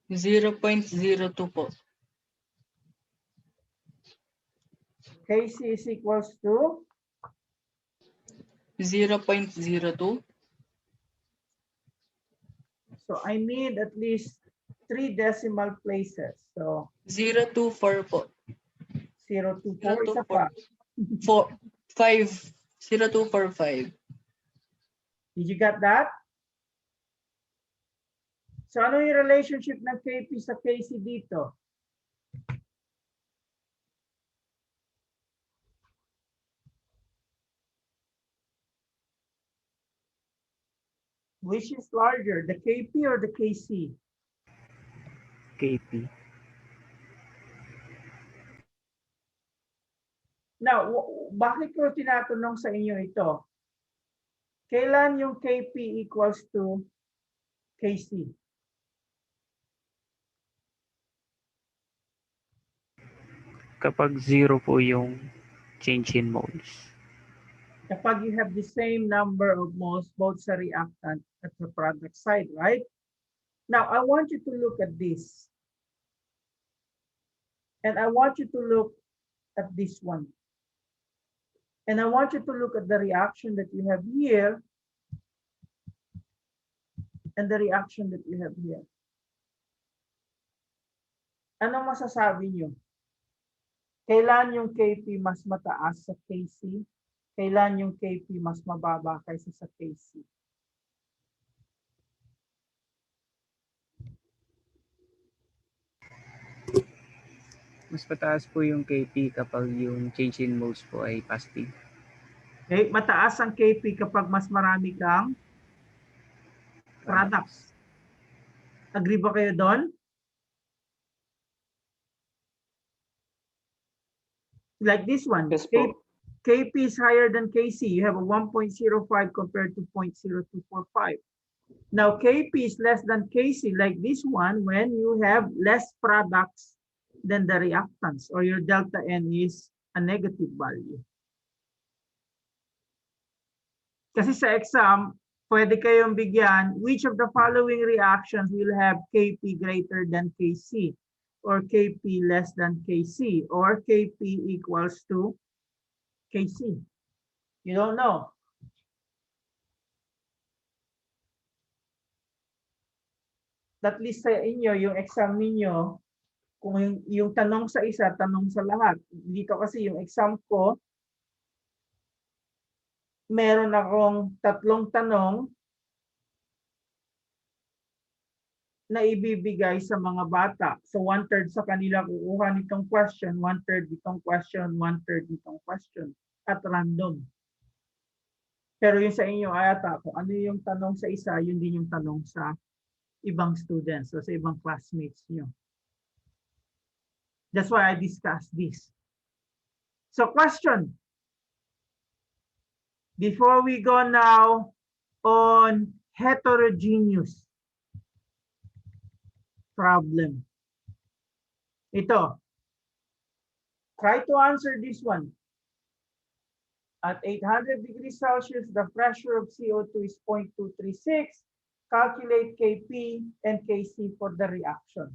Speaker 5: (0.02 po.
Speaker 1: KC is equals to
Speaker 5: 0.02.
Speaker 1: So I need at least 3 decimal places. So
Speaker 5: 0.24 po.
Speaker 1: 024 isa pa.
Speaker 5: 0.245.
Speaker 1: Did you get that? So ano yung relationship ng KP sa KC dito? Which is larger, the KP or the KC?
Speaker 2: KP.
Speaker 1: Now, bakit ko tinatanong sa inyo ito? Kailan yung KP equals to KC?
Speaker 2: Kapag 0 po yung change in moles.
Speaker 1: Kapag you have the same number of moles both sa reactant at the product side, right? Now, I want you to look at this. And I want you to look at this one. And I want you to look at the reaction that you have here and the reaction that you have here. Anong masasabi nyo? Kailan yung KP mas mataas sa KC? Kailan yung KP mas mababa kaysa sa KC?
Speaker 2: Mas mataas po yung KP kapag yung change in moles po ay positive.
Speaker 1: Okay, mataas ang KP kapag mas marami kang products. Agree ba kayo doon? Like this one,
Speaker 6: Yes po.
Speaker 1: KP is higher than KC. You have a 1.05 compared to 0.0245. Now, KP is less than KC, like this one, when you have less products than the reactants, or your delta N is a negative value. Kasi sa exam, pwede kayong bigyan, which of the following reactions will have KP greater than KC, or KP less than KC, or KP equals to KC? You don't know. At least sa inyo, yung exam ninyo, kung yung tanong sa isa, tanong sa lahat. Dito kasi yung exam ko, meron akong 3 tanong na ibibigay sa mga bata. So 1/3 sa kanila kukuha nitong question, 1/3 itong question, 1/3 itong question, at random. Pero yung sa inyo ay ata, kung ano yung tanong sa isa, yun din yung tanong sa ibang students o sa ibang classmates nyo. That's why I discussed this. So question. Before we go now on heterogeneous problem. Ito. Try to answer this one. At 800 degrees Celsius, the pressure of CO2 is 0.236. Calculate Kp and Kc for the reaction.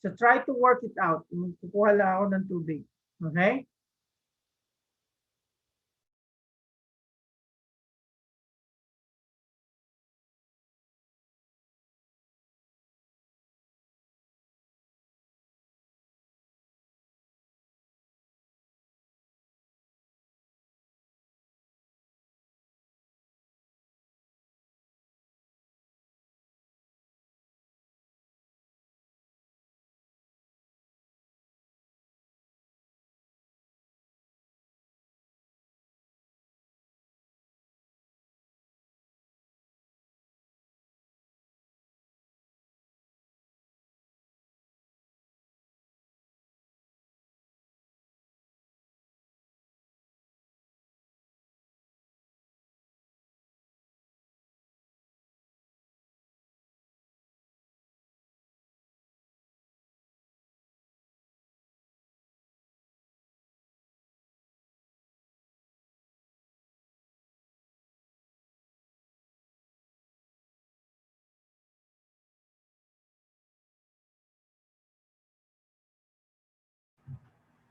Speaker 1: So try to work it out. Kukuha lang ako ng tubig. Okay?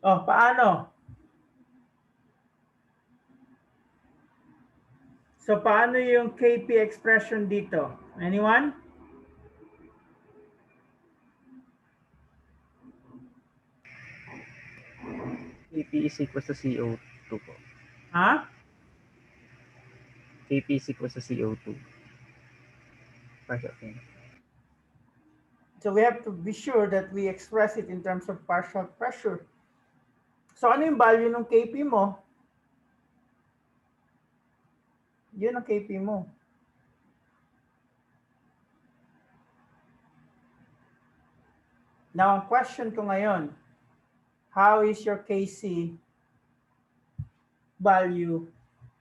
Speaker 1: Oh, paano? So paano yung Kp expression dito? Anyone?
Speaker 2: KP is equals to CO2 po.
Speaker 1: Ha?
Speaker 2: KP is equals to CO2. Partial thing.
Speaker 1: So we have to be sure that we express it in terms of partial pressure. So ano yung value ng Kp mo? Yun ang Kp mo. Now, ang question ko ngayon, how is your Kc value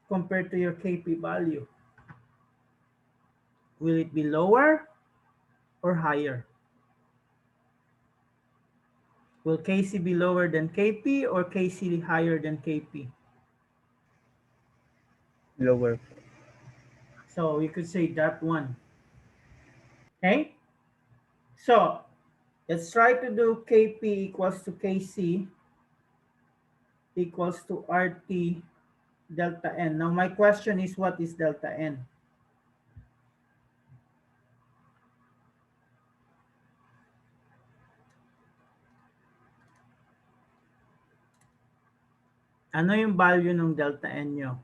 Speaker 1: compared to your Kp value? Will it be lower or higher? Will Kc be lower than Kp or Kc higher than Kp?
Speaker 2: Lower po.
Speaker 1: So you could say that one. Okay? So let's try to do Kp equals to Kc equals to RT delta N. Now my question is, what is delta N? Ano yung value ng delta N nyo?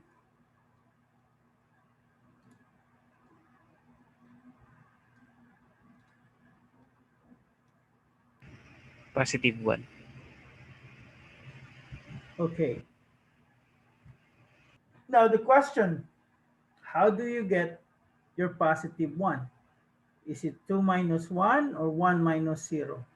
Speaker 2: Positive 1.
Speaker 1: Okay. Now the question, how do you get your positive 1? Is it 2 minus 1 or 1 minus 0?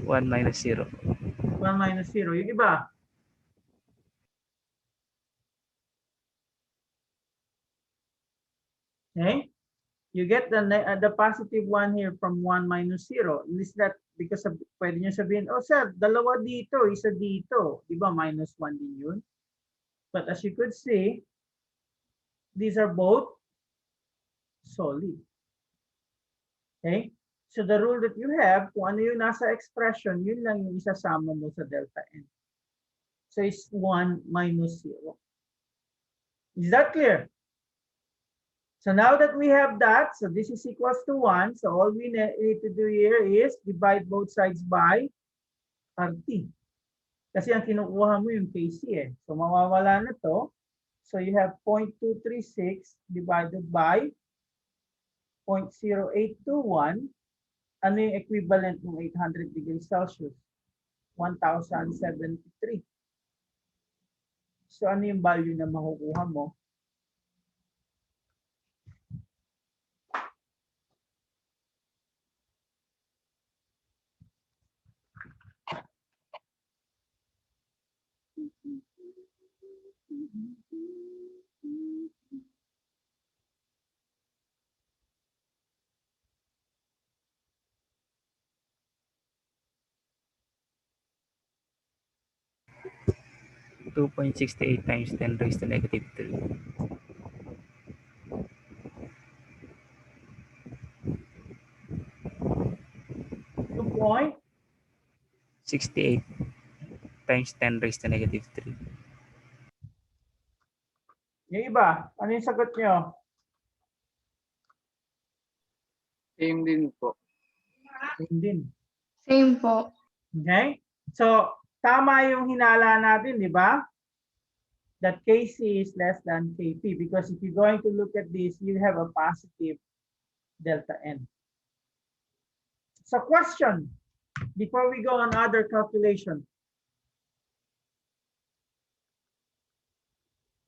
Speaker 2: 1 minus 0.
Speaker 1: 1 minus 0. Yung iba? Okay? You get the positive 1 here from 1 minus 0. Is that because of, pwede nyo sabihin, oh sir, dalawa dito, isa dito. Diba minus 1 din yun? But as you could see, these are both solid. Okay? So the rule that you have, kung ano yung nasa expression, yun lang yung isasama mo sa delta N. So it's 1 minus 0. Is that clear? So now that we have that, so this is equals to 1. So all we need to do here is divide both sides by RT. Kasi ang kinukuha mo yung KC eh. So mawawala na to. So you have 0.236 divided by 0.0821. Ano yung equivalent ng 800 degrees Celsius? 1,073. So ano yung value na makukuha mo?
Speaker 2: (2.68 times 10 raised to negative 3). 68 times 10 raised to negative 3.
Speaker 1: Yung iba, ano yung sagot nyo?
Speaker 4: Same din po.
Speaker 1: Same din.
Speaker 3: Same po.
Speaker 1: Okay? So, tama yung hinala natin, di ba? That Kc is less than Kp because if you're going to look at this, you have a positive delta N. So question, before we go on other calculation.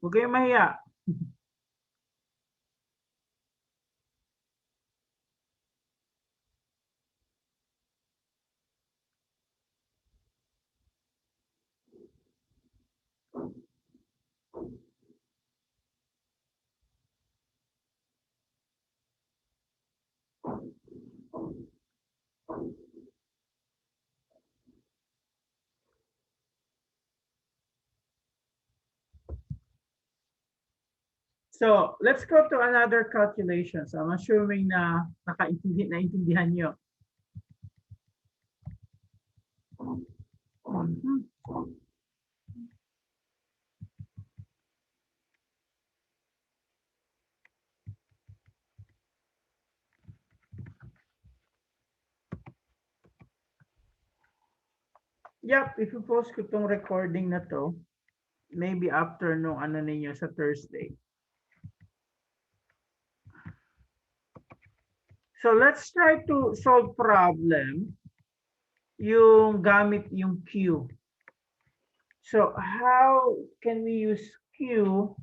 Speaker 1: Huwag kayong mahiya. So let's go to another calculation. So I'm assuming na naintindihan nyo. Yep, if you post ko tong recording na to, maybe after nung ano ninyo sa Thursday. So let's try to solve problem yung gamit yung Q. So how can we use Q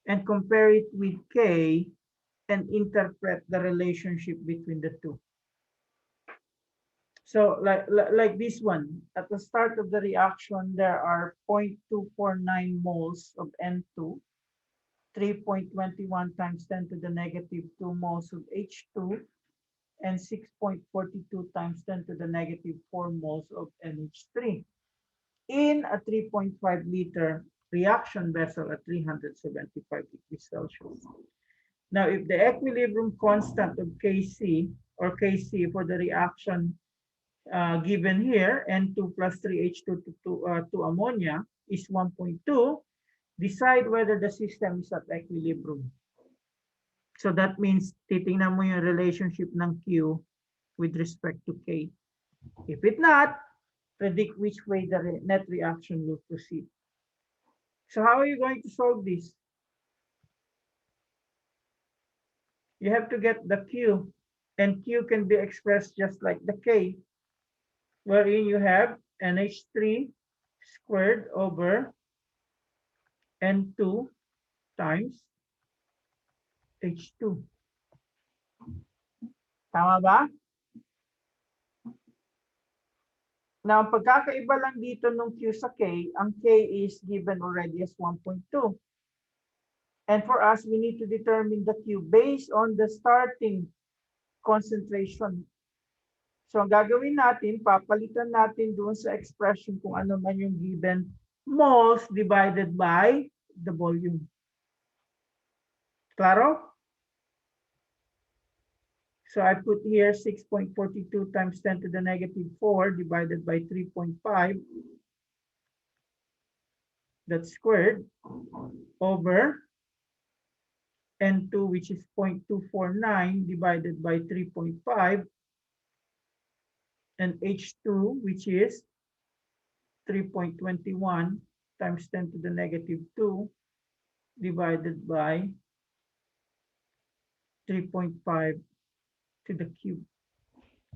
Speaker 1: and compare it with K and interpret the relationship between the two? So like this one, at the start of the reaction, there are 0.249 moles of N2, 3.21 times 10 to the negative 2 moles of H2, and 6.42 times 10 to the negative 4 moles of NH3 in a 3.5 liter reaction vessel at 375 degrees Celsius. Now, if the equilibrium constant of Kc or Kc for the reaction given here, N2 plus 3H2 to ammonia is 1.2, decide whether the system is at equilibrium. So that means titingnan mo yung relationship ng Q with respect to K. If it not, predict which way the net reaction will proceed. So how are you going to solve this? You have to get the Q, and Q can be expressed just like the K, wherein you have NH3 squared over N2 times H2. Tama ba? Now, ang pagkakaiba lang dito nung Q sa K, ang K is given already as 1.2. And for us, we need to determine the Q based on the starting concentration. So, ang gagawin natin, papalitan natin doon sa expression kung ano man yung given moles divided by the volume. Claro? So I put here 6.42 times 10 to the negative 4 divided by 3.5. That's squared over N2, which is 0.249 divided by 3.5, and H2, which is 3.21 times 10 to the negative 2 divided by 3.5 to the cube.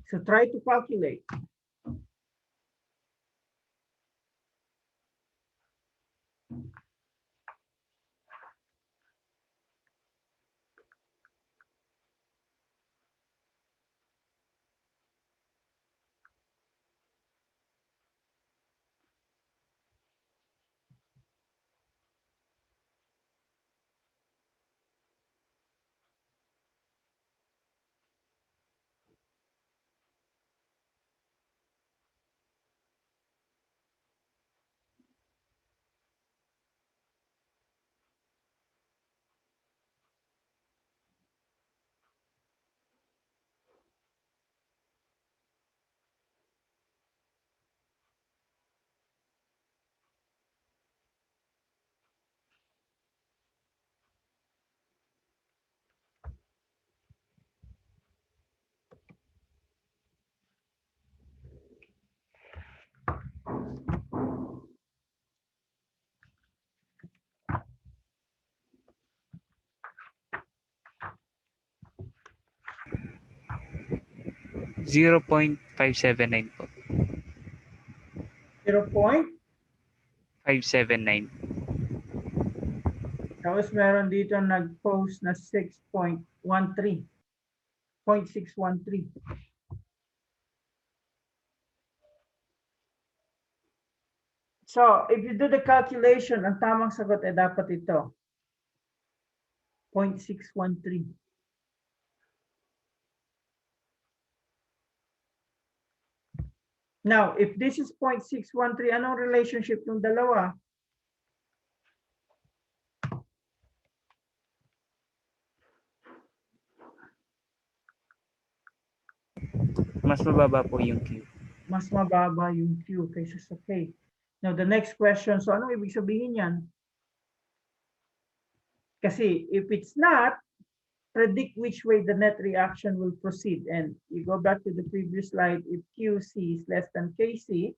Speaker 1: So try to calculate.
Speaker 7: Zero 0.579 po. 579.
Speaker 1: Tapos meron dito nag-post na 6.13. 0.613. So, if you do the calculation, ang tamang sagot ay dapat ito. 0.613. Now, if this is 0.613, anong relationship ng dalawa?
Speaker 7: Mas mababa po yung Q.
Speaker 1: Mas mababa yung Q kaysa sa K. Now, the next question, so anong ibig sabihin yan? Kasi if it's not, predict which way the net reaction will proceed. And you go back to the previous slide, if QC is less than KC,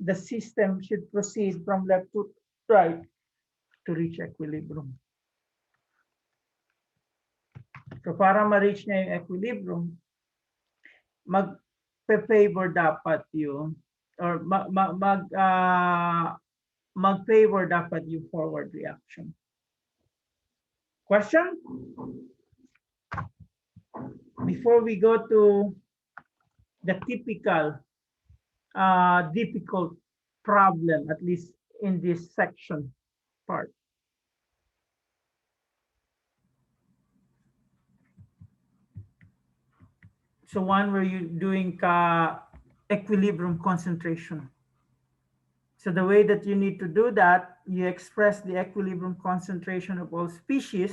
Speaker 1: the system should proceed from left to right to reach equilibrium. So para ma-reach niya yung equilibrium, mag-favor dapat yung, or mag-favor dapat yung forward reaction. Question? Before we go to the typical difficult problem, at least in this section part. So one where you're doing equilibrium concentration. So the way that you need to do that, you express the equilibrium concentration of all species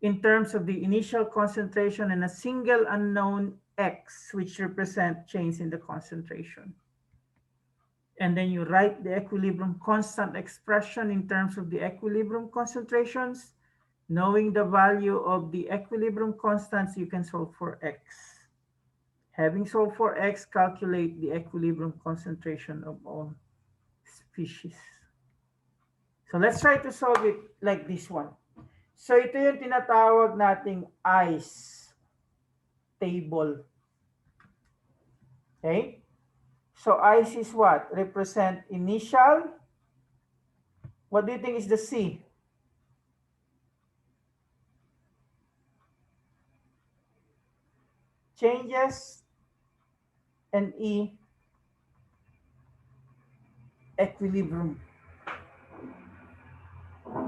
Speaker 1: in terms of the initial concentration and a single unknown X, which represent change in the concentration. And then you write the equilibrium constant expression in terms of the equilibrium concentrations Knowing the value of the equilibrium constants, you can solve for x. Having solved for x, calculate the equilibrium concentration of all species. So let's try to solve it like this one. So ito yung tinatawag nating ice table. Okay? So ice is what? Represent initial. What do you think is the C? Changes, and E, equilibrium.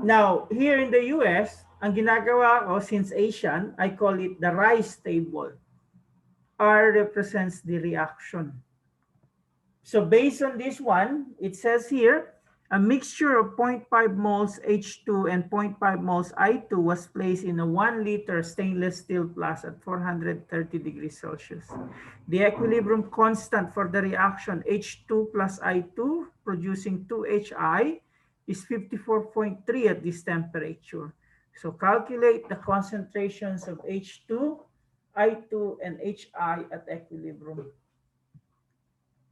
Speaker 1: Now, here in the US, ang ginagawa ko, since Asian, I call it the rice table. R represents the reaction. So based on this one, it says here, a mixture of 0.5 moles H2 and 0.5 moles I2 was placed in a 1 liter stainless steel flask at 430 degrees Celsius. The equilibrium constant for the reaction H2 plus I2 producing 2HI is 54.3 at this temperature. So calculate the concentrations of H2, I2, and HI at equilibrium.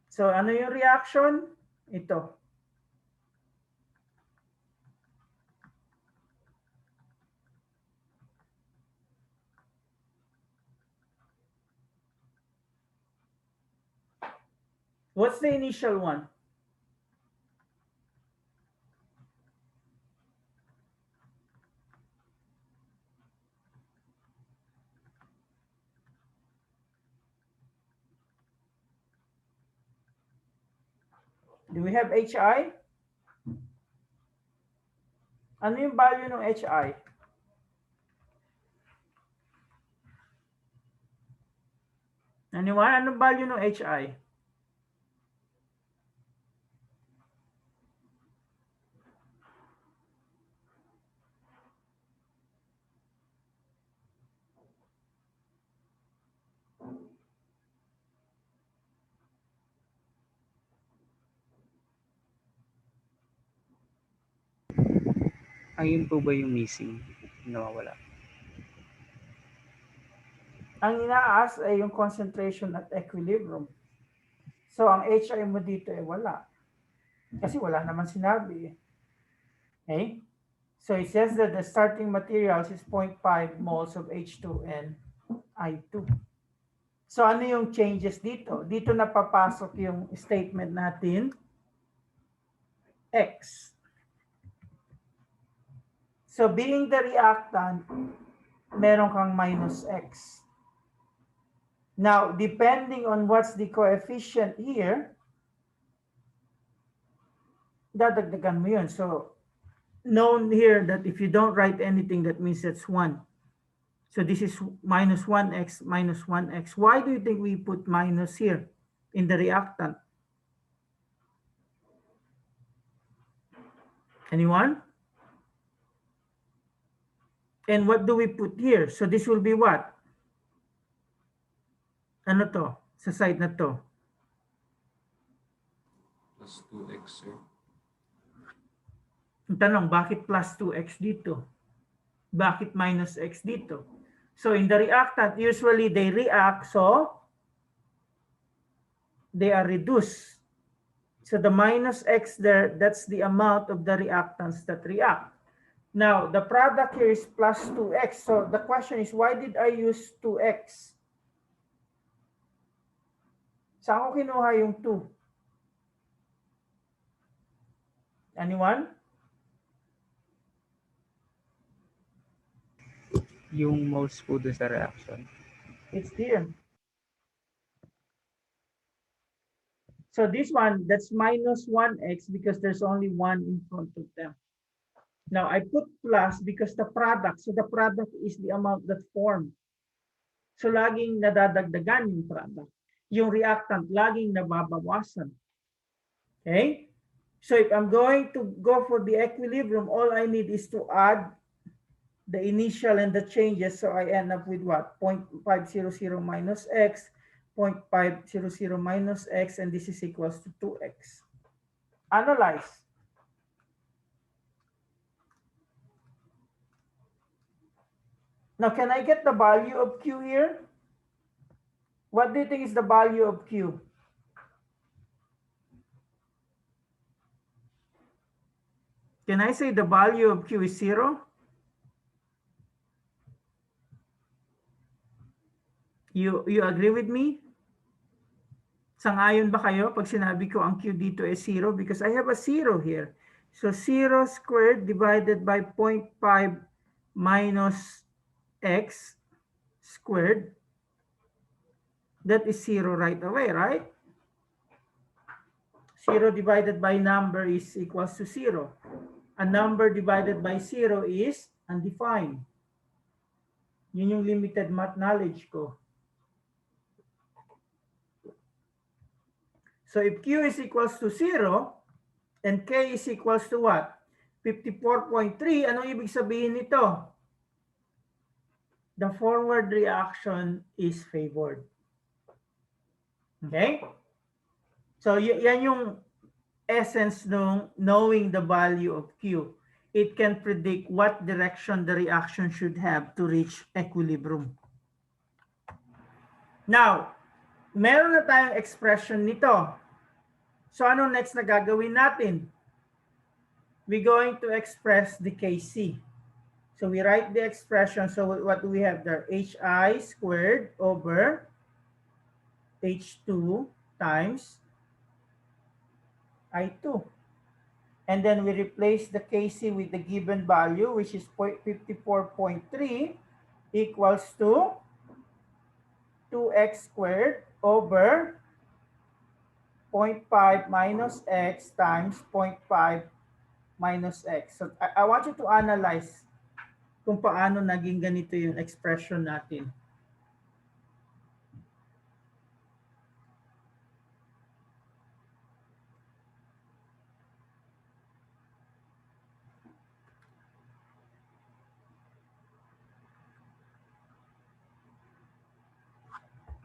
Speaker 1: So ano yung reaction? Ito. What's the initial one? Do we have HI? Ano yung value ng HI? Anyone? Ano value ng HI?
Speaker 7: Ayun po ba yung missing? Nawawala.
Speaker 1: Ang inaas ay yung concentration at equilibrium. So ang HI mo dito ay wala. Kasi wala naman sinabi. Okay? So it says that the starting materials is 0.5 moles of H2 and I2. So ano yung changes dito? Dito na papasok yung statement natin, X. So being the reactant, meron kang minus X. Now, depending on what's the coefficient here, dadagdagan mo yun. So, known here that if you don't write anything, that means that's 1. So this is minus 1x minus 1x. Why do you think we put minus here in the reactant? Anyone? And what do we put here? So this will be what? Ano to? Sa side na to.
Speaker 8: Plus 2x, sir.
Speaker 1: Ang tanong, bakit plus 2x dito? Bakit minus x dito? So in the reactant, usually they react, so they are reduced. So the minus x there, that's the amount of the reactants that react. Now, the product here is plus 2x. So the question is, why did I use 2x? Saan ko kinuha yung 2? Anyone?
Speaker 7: Yung moles po doon sa reaction.
Speaker 1: It's here. So this one, that's minus 1x because there's only 1 in front of them. Now I put plus because the product, so the product is the amount that formed. So laging nadadagdagan yung product. Yung reactant, laging nababawasan. Okay? So if I'm going to go for the equilibrium, all I need is to add the initial and the changes. So I end up with what? 0.500 minus x, 0.500 minus x, and this is equals to 2x. Analyze. Now, can I get the value of Q here? What do you think is the value of Q? Can I say the value of Q is 0? You agree with me? Sangayon ba kayo pag sinabi ko ang Q dito is 0? Because I have a 0 here. So 0 squared divided by 0.5 minus x squared. That is 0 right away, right? 0 divided by number is equals to 0. A number divided by 0 is undefined. Yun yung limited math knowledge ko. So if Q is equals to 0 and K is equals to what? 54.3, anong ibig sabihin nito? The forward reaction is favored. Okay? So yan yung essence ng knowing the value of Q. It can predict what direction the reaction should have to reach equilibrium. Now, meron na tayong expression nito. So ano next na gagawin natin? We're going to express the Kc. So we write the expression. So what do we have there? Hi squared over H2 times I2. And then we replace the Kc with the given value, which is 54.3 equals to 2x squared over 0.5 minus x times 0.5 minus x. So I want you to analyze kung paano naging ganito yung expression natin.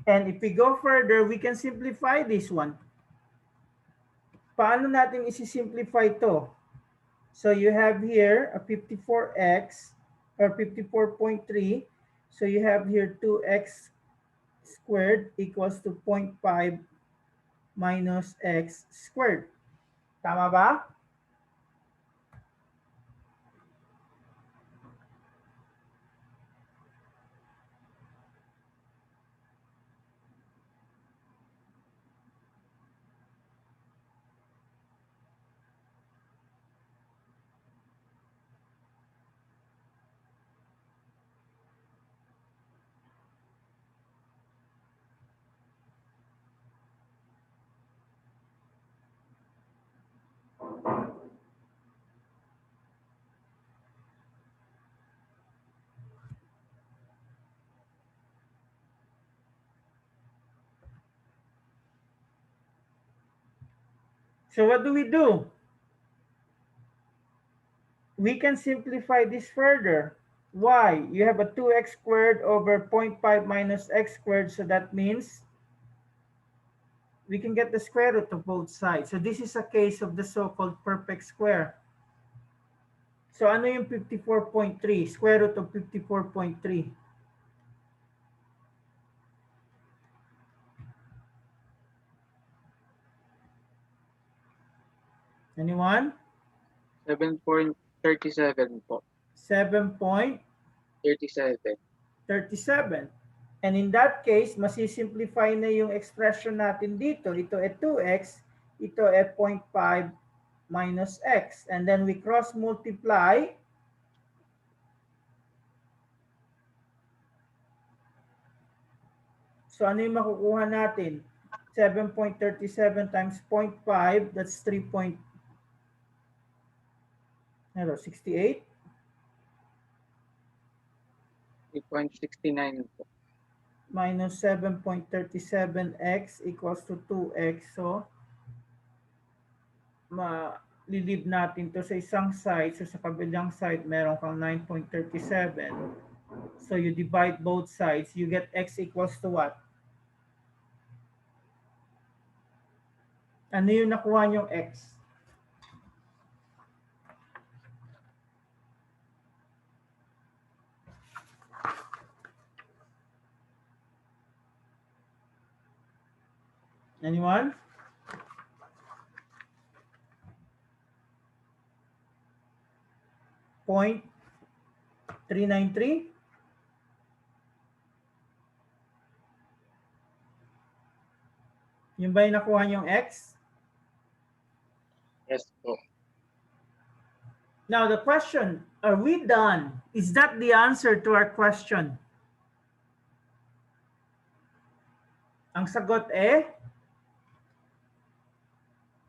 Speaker 1: And if we go further, we can simplify this one. Paano natin isi-simplify to? So you have here a 54x or 54.3. So you have here 2x squared equals to 0.5 minus x squared. Tama ba? So what do? We can simplify this further. Why? You have a 2x squared over 0.5 minus x squared. So that means we can get the square root of both sides. So this is a case of the so-called perfect square. So ano yung 54.3? Square root of 54.3. Anyone?
Speaker 4: 7.37 po.
Speaker 1: 7.37.
Speaker 4: 37.
Speaker 1: And in that case, masisimplify na yung expression natin dito. Ito ay 2x, ito ay 0.5 minus x. And then we cross multiply. So ano yung makukuha natin? 7.37 times 0.5, that's 3.68
Speaker 4: 3.69 po.
Speaker 1: minus 7.37x equals to 2x. So, malilib natin to sa isang side. So, sa kabilang side, meron kang 9.37. So, you divide both sides. You get x equals to what? Ano yung nakuha niyong x? Anyone? Point 393. Yung ba yung nakuha niyong X?
Speaker 4: Yes po.
Speaker 1: Now the question, are we done? Is that the answer to our question? Ang sagot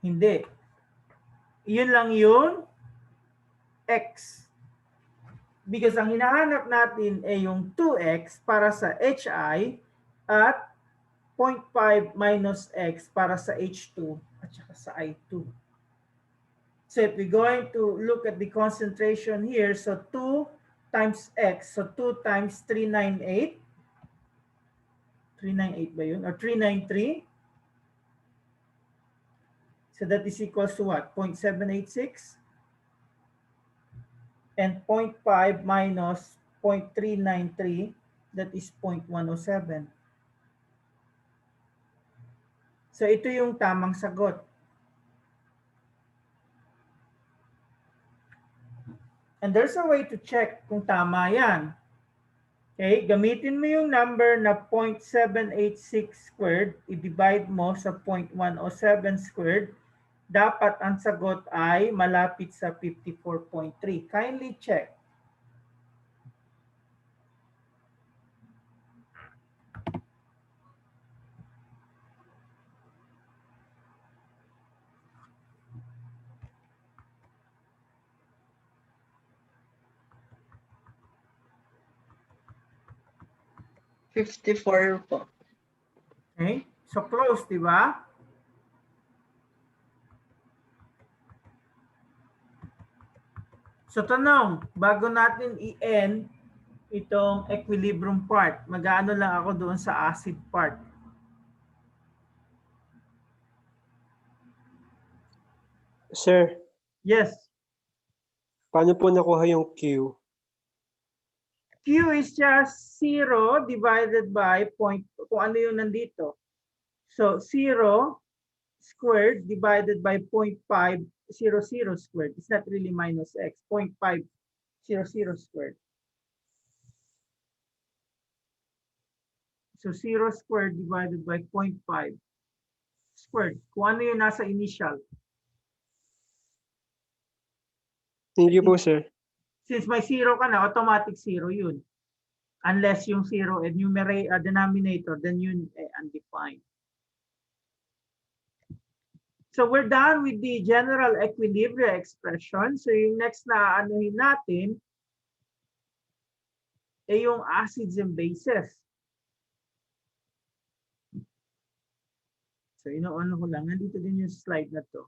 Speaker 1: hindi. Yun lang yun, X. Because ang hinahanap natin ay yung 2X para sa HI at 0.5 minus X para sa H2 at saka sa I2. So if we're going to look at the concentration here, so 2 times X, so 2 times 398. 398 ba yun? Or 393? So that is equals to what? 0.786? And 0.5 minus 0.393, that is 0.107. So ito yung tamang sagot. And there's a way to check kung tama yan. Okay, gamitin mo yung number na 0.786 squared, i-divide mo sa 0.107 squared, dapat ang sagot ay malapit sa 54.3. Kindly check.
Speaker 5: $54 po.
Speaker 1: Okay, so close, di ba? So tanong, bago natin i-end itong equilibrium part, mag-aano lang ako doon sa acid part.
Speaker 6: Sir,
Speaker 1: Yes,
Speaker 6: paano po nakuha yung Q?
Speaker 1: Q is just 0 divided by point, kung ano yung nandito. So 0 squared divided by 0.500 squared. It's not really minus X, 0.500 squared. So 0 squared divided by 0.5 squared. Kung ano yung nasa initial.
Speaker 6: Thank you po, sir.
Speaker 1: Since may 0 ka na, automatic 0 yun. Unless yung 0 and numerator, denominator, then yun undefined. So we're done with the general equilibrium expression. So yung next na anuhin natin ay yung acids and bases. So ino-ano ko lang, nandito din yung slide na to.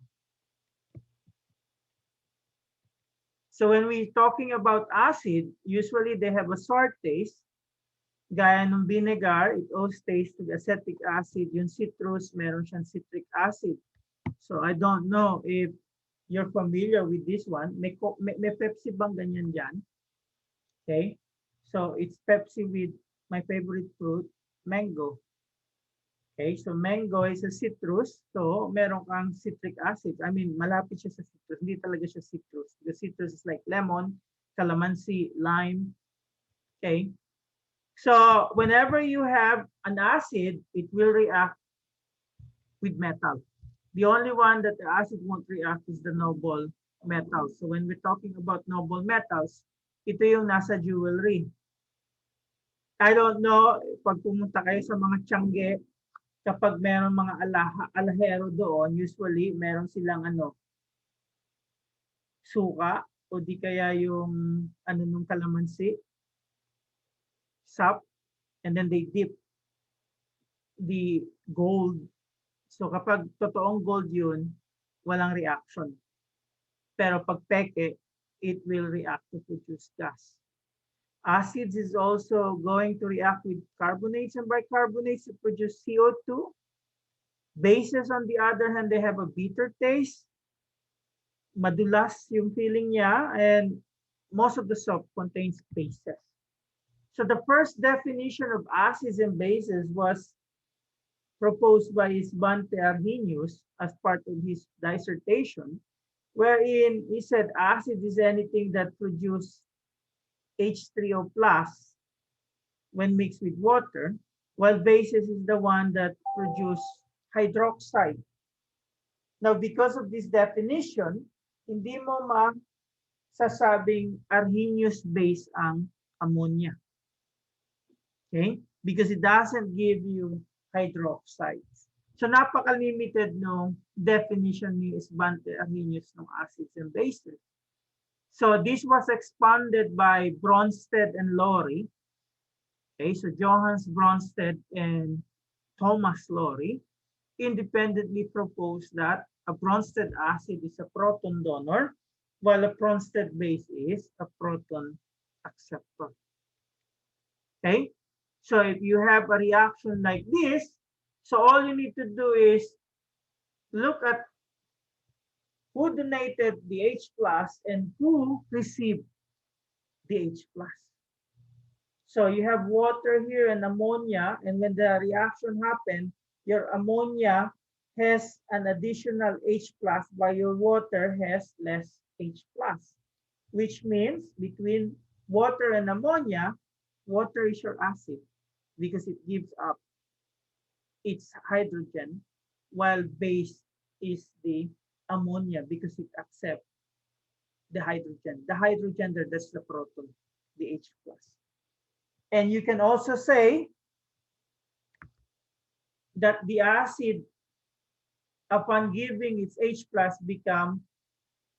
Speaker 1: So when we're talking about acid, usually they have a sour taste. Gaya ng vinegar, it owes taste to the acetic acid. Yung citrus, meron siyang citric acid. So I don't know if you're familiar with this one. May Pepsi bang ganyan dyan? Okay. So it's Pepsi with my favorite fruit, mango. Okay, so mango is a citrus. So meron kang citric acid. I mean, malapit siya sa citrus. Hindi talaga siya citrus. The citrus is like lemon, calamansi, lime. Okay. So whenever you have an acid, it will react with metal. The only one that the acid won't react is the noble metals. So when we're talking about noble metals, ito yung nasa jewelry. I don't know, pag pumunta kayo sa mga Tiangge, kapag meron mga alahero doon, usually meron silang suka o di kaya yung nung kalamansi, sap, and then they dip the gold. So kapag totoong gold yun, walang reaction. Pero pag peke, it will react to produce gas. Acids is also going to react with carbonates and bicarbonates to produce CO2. Bases, on the other hand, they have a bitter taste. Madulas yung feeling niya, and most of the soap contains bases. So the first definition of acids and bases was proposed by Svante Arrhenius as part of his dissertation, wherein he said acid is anything that produces H3O plus when mixed with water, while bases is the one that produce hydroxide. Now, because of this definition, hindi mo masasabing Arrhenius base ang ammonia. Okay? Because it doesn't give you hydroxides. So napaka-limited no definition ni Svante Arrhenius ng acids and bases. So this was expanded by Bronsted and Lowry. Okay, so Johannes Bronsted and Thomas Lowry independently proposed that a Bronsted acid is a proton donor, while a Bronsted base is a proton acceptor. Okay, so if you have a reaction like this, so all you need to do is look at who donated the H plus and who received the H plus. So you have water here and ammonia, and when the reaction happened, your ammonia has an additional H plus, while your water has less H plus, which means between water and ammonia, water is your acid because it gives up its hydrogen, while base is the ammonia because it accepts the hydrogen. The hydrogen there, that's the proton, the H plus. And you can also say that the acid, upon giving its H plus, become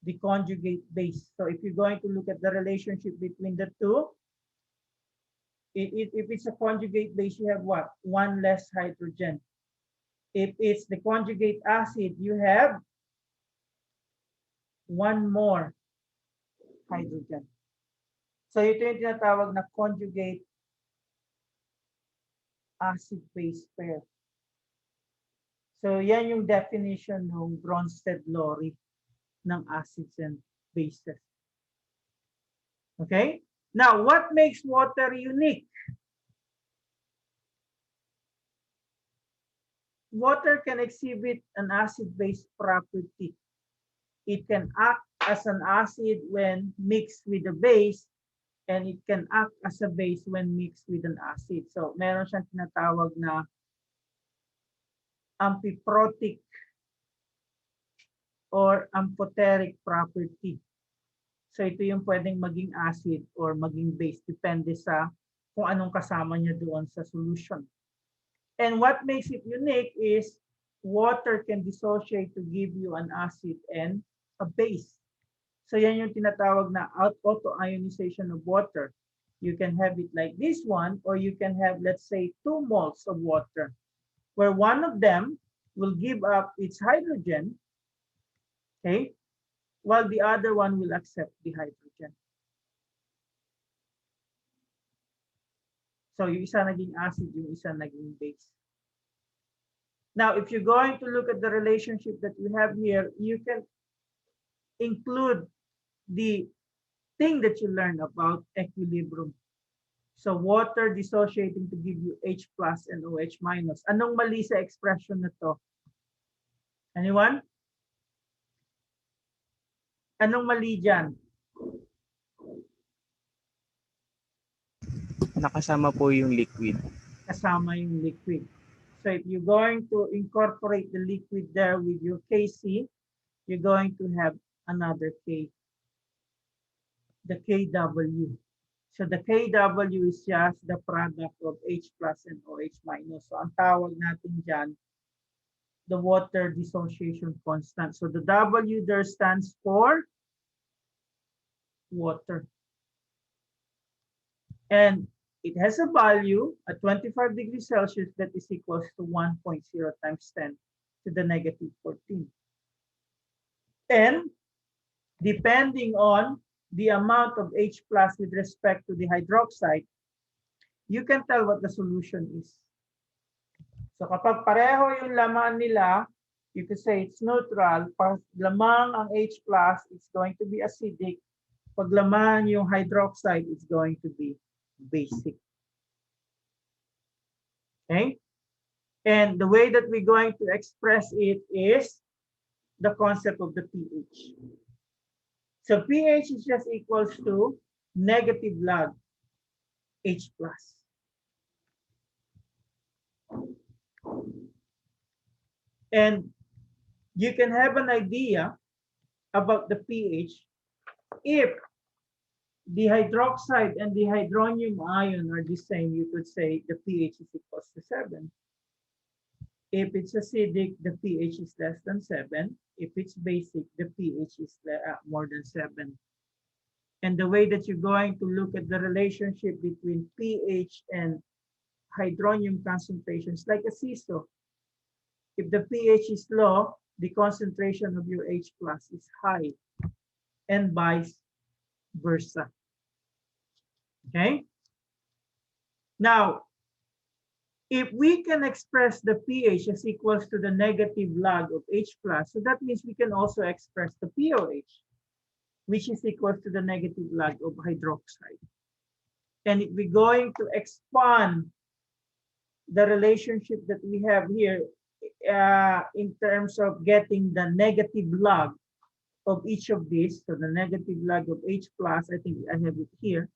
Speaker 1: the conjugate base. So if you're going to look at the relationship between the two, if it's a conjugate base, you have what? One less hydrogen. If it's the conjugate acid, you have one more hydrogen. So ito yung tinatawag na conjugate acid-base pair. So yan yung definition ng Bronsted-Lowry ng acids and bases. Okay? Now, what makes water unique? Water can exhibit an acid-base property. It can act as an acid when mixed with a base, and it can act as a base when mixed with an acid. So, meron siyang tinatawag na amphiprotic or amphoteric property. So ito yung pwedeng maging acid or maging base, depende sa kung anong kasama niya doon sa solution. And what makes it unique is water can dissociate to give you an acid and a base. So yan yung tinatawag na auto-ionization of water. You can have it like this one, or you can have, let's say, 2 moles of water, where one of them will give up its hydrogen, okay, while the other one will accept the hydrogen. So yung isa naging acid, yung isa naging base. Now, if you're going to look at the relationship that you have here, you can include the thing that you learned about equilibrium. So water dissociating to give you H plus and OH minus. Anong mali sa expression na to? Anyone? Anong mali dyan?
Speaker 7: Nakasama po yung liquid.
Speaker 1: Kasama yung liquid. So if you're going to incorporate the liquid there with your Kc, you're going to have another K, the Kw. So the Kw is just the product of H plus and OH minus. So ang tawag natin dyan, the water dissociation constant. So the W there stands for water. And it has a value at 25 degrees Celsius that is equals to 1.0 times 10 to the negative 14. And depending on the amount of H plus with respect to the hydroxide, you can tell what the solution is. So kapag pareho yung laman nila, you could say it's neutral. Pag lamang ang H plus, it's going to be acidic. Pag laman yung hydroxide, it's going to be basic. Okay? And the way that we're going to express it is the concept of the pH. So pH is just equals to negative log H plus. And you can have an idea about the pH if the hydroxide and the hydronium ion are the same. You could say the pH is equals to 7. If it's acidic, the pH is less than 7. If it's basic, the pH is more than 7. And the way that you're going to look at the relationship between pH and hydronium concentrations, like a seesaw. If the pH is low, the concentration of your H plus is high, and vice versa. Okay? Now, if we can express the pH as equals to the negative log of H plus, so that means we can also express the pOH, which is equal to the negative log of hydroxide. And if we're going to expand the relationship that we have here in terms of getting the negative log of each of these, so the negative log of H plus, I think I have it here,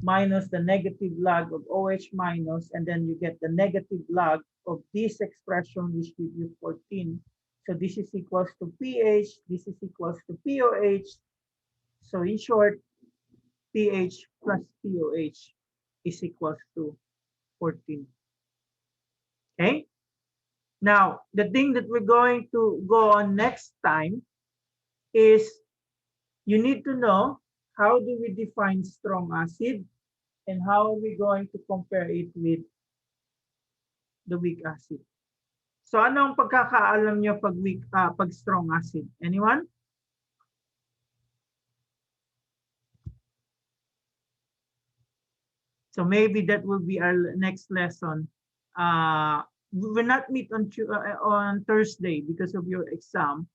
Speaker 1: minus the negative log of OH minus, and then you get the negative log of this expression, which gives you 14. So this is equals to pH, this is equals to pOH. So in short, pH plus pOH is equals to 14. Okay? Now, the thing that we're going to go on next time is you need to know how do we define strong acid and how are we going to compare it with the weak acid. So ano ang pagkakaalam nyo pag strong acid? Anyone? So maybe that will be our next lesson. We will not meet on Thursday because of your exam.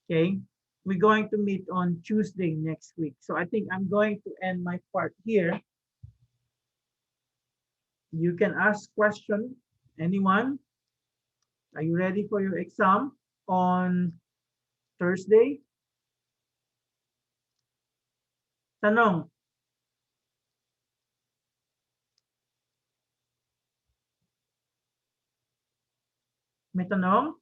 Speaker 1: Okay, we're going to meet on Tuesday next week. So I think I'm going to end my part here. You can ask question. Anyone? Are you ready for your exam on Thursday? Tanong. May tanong?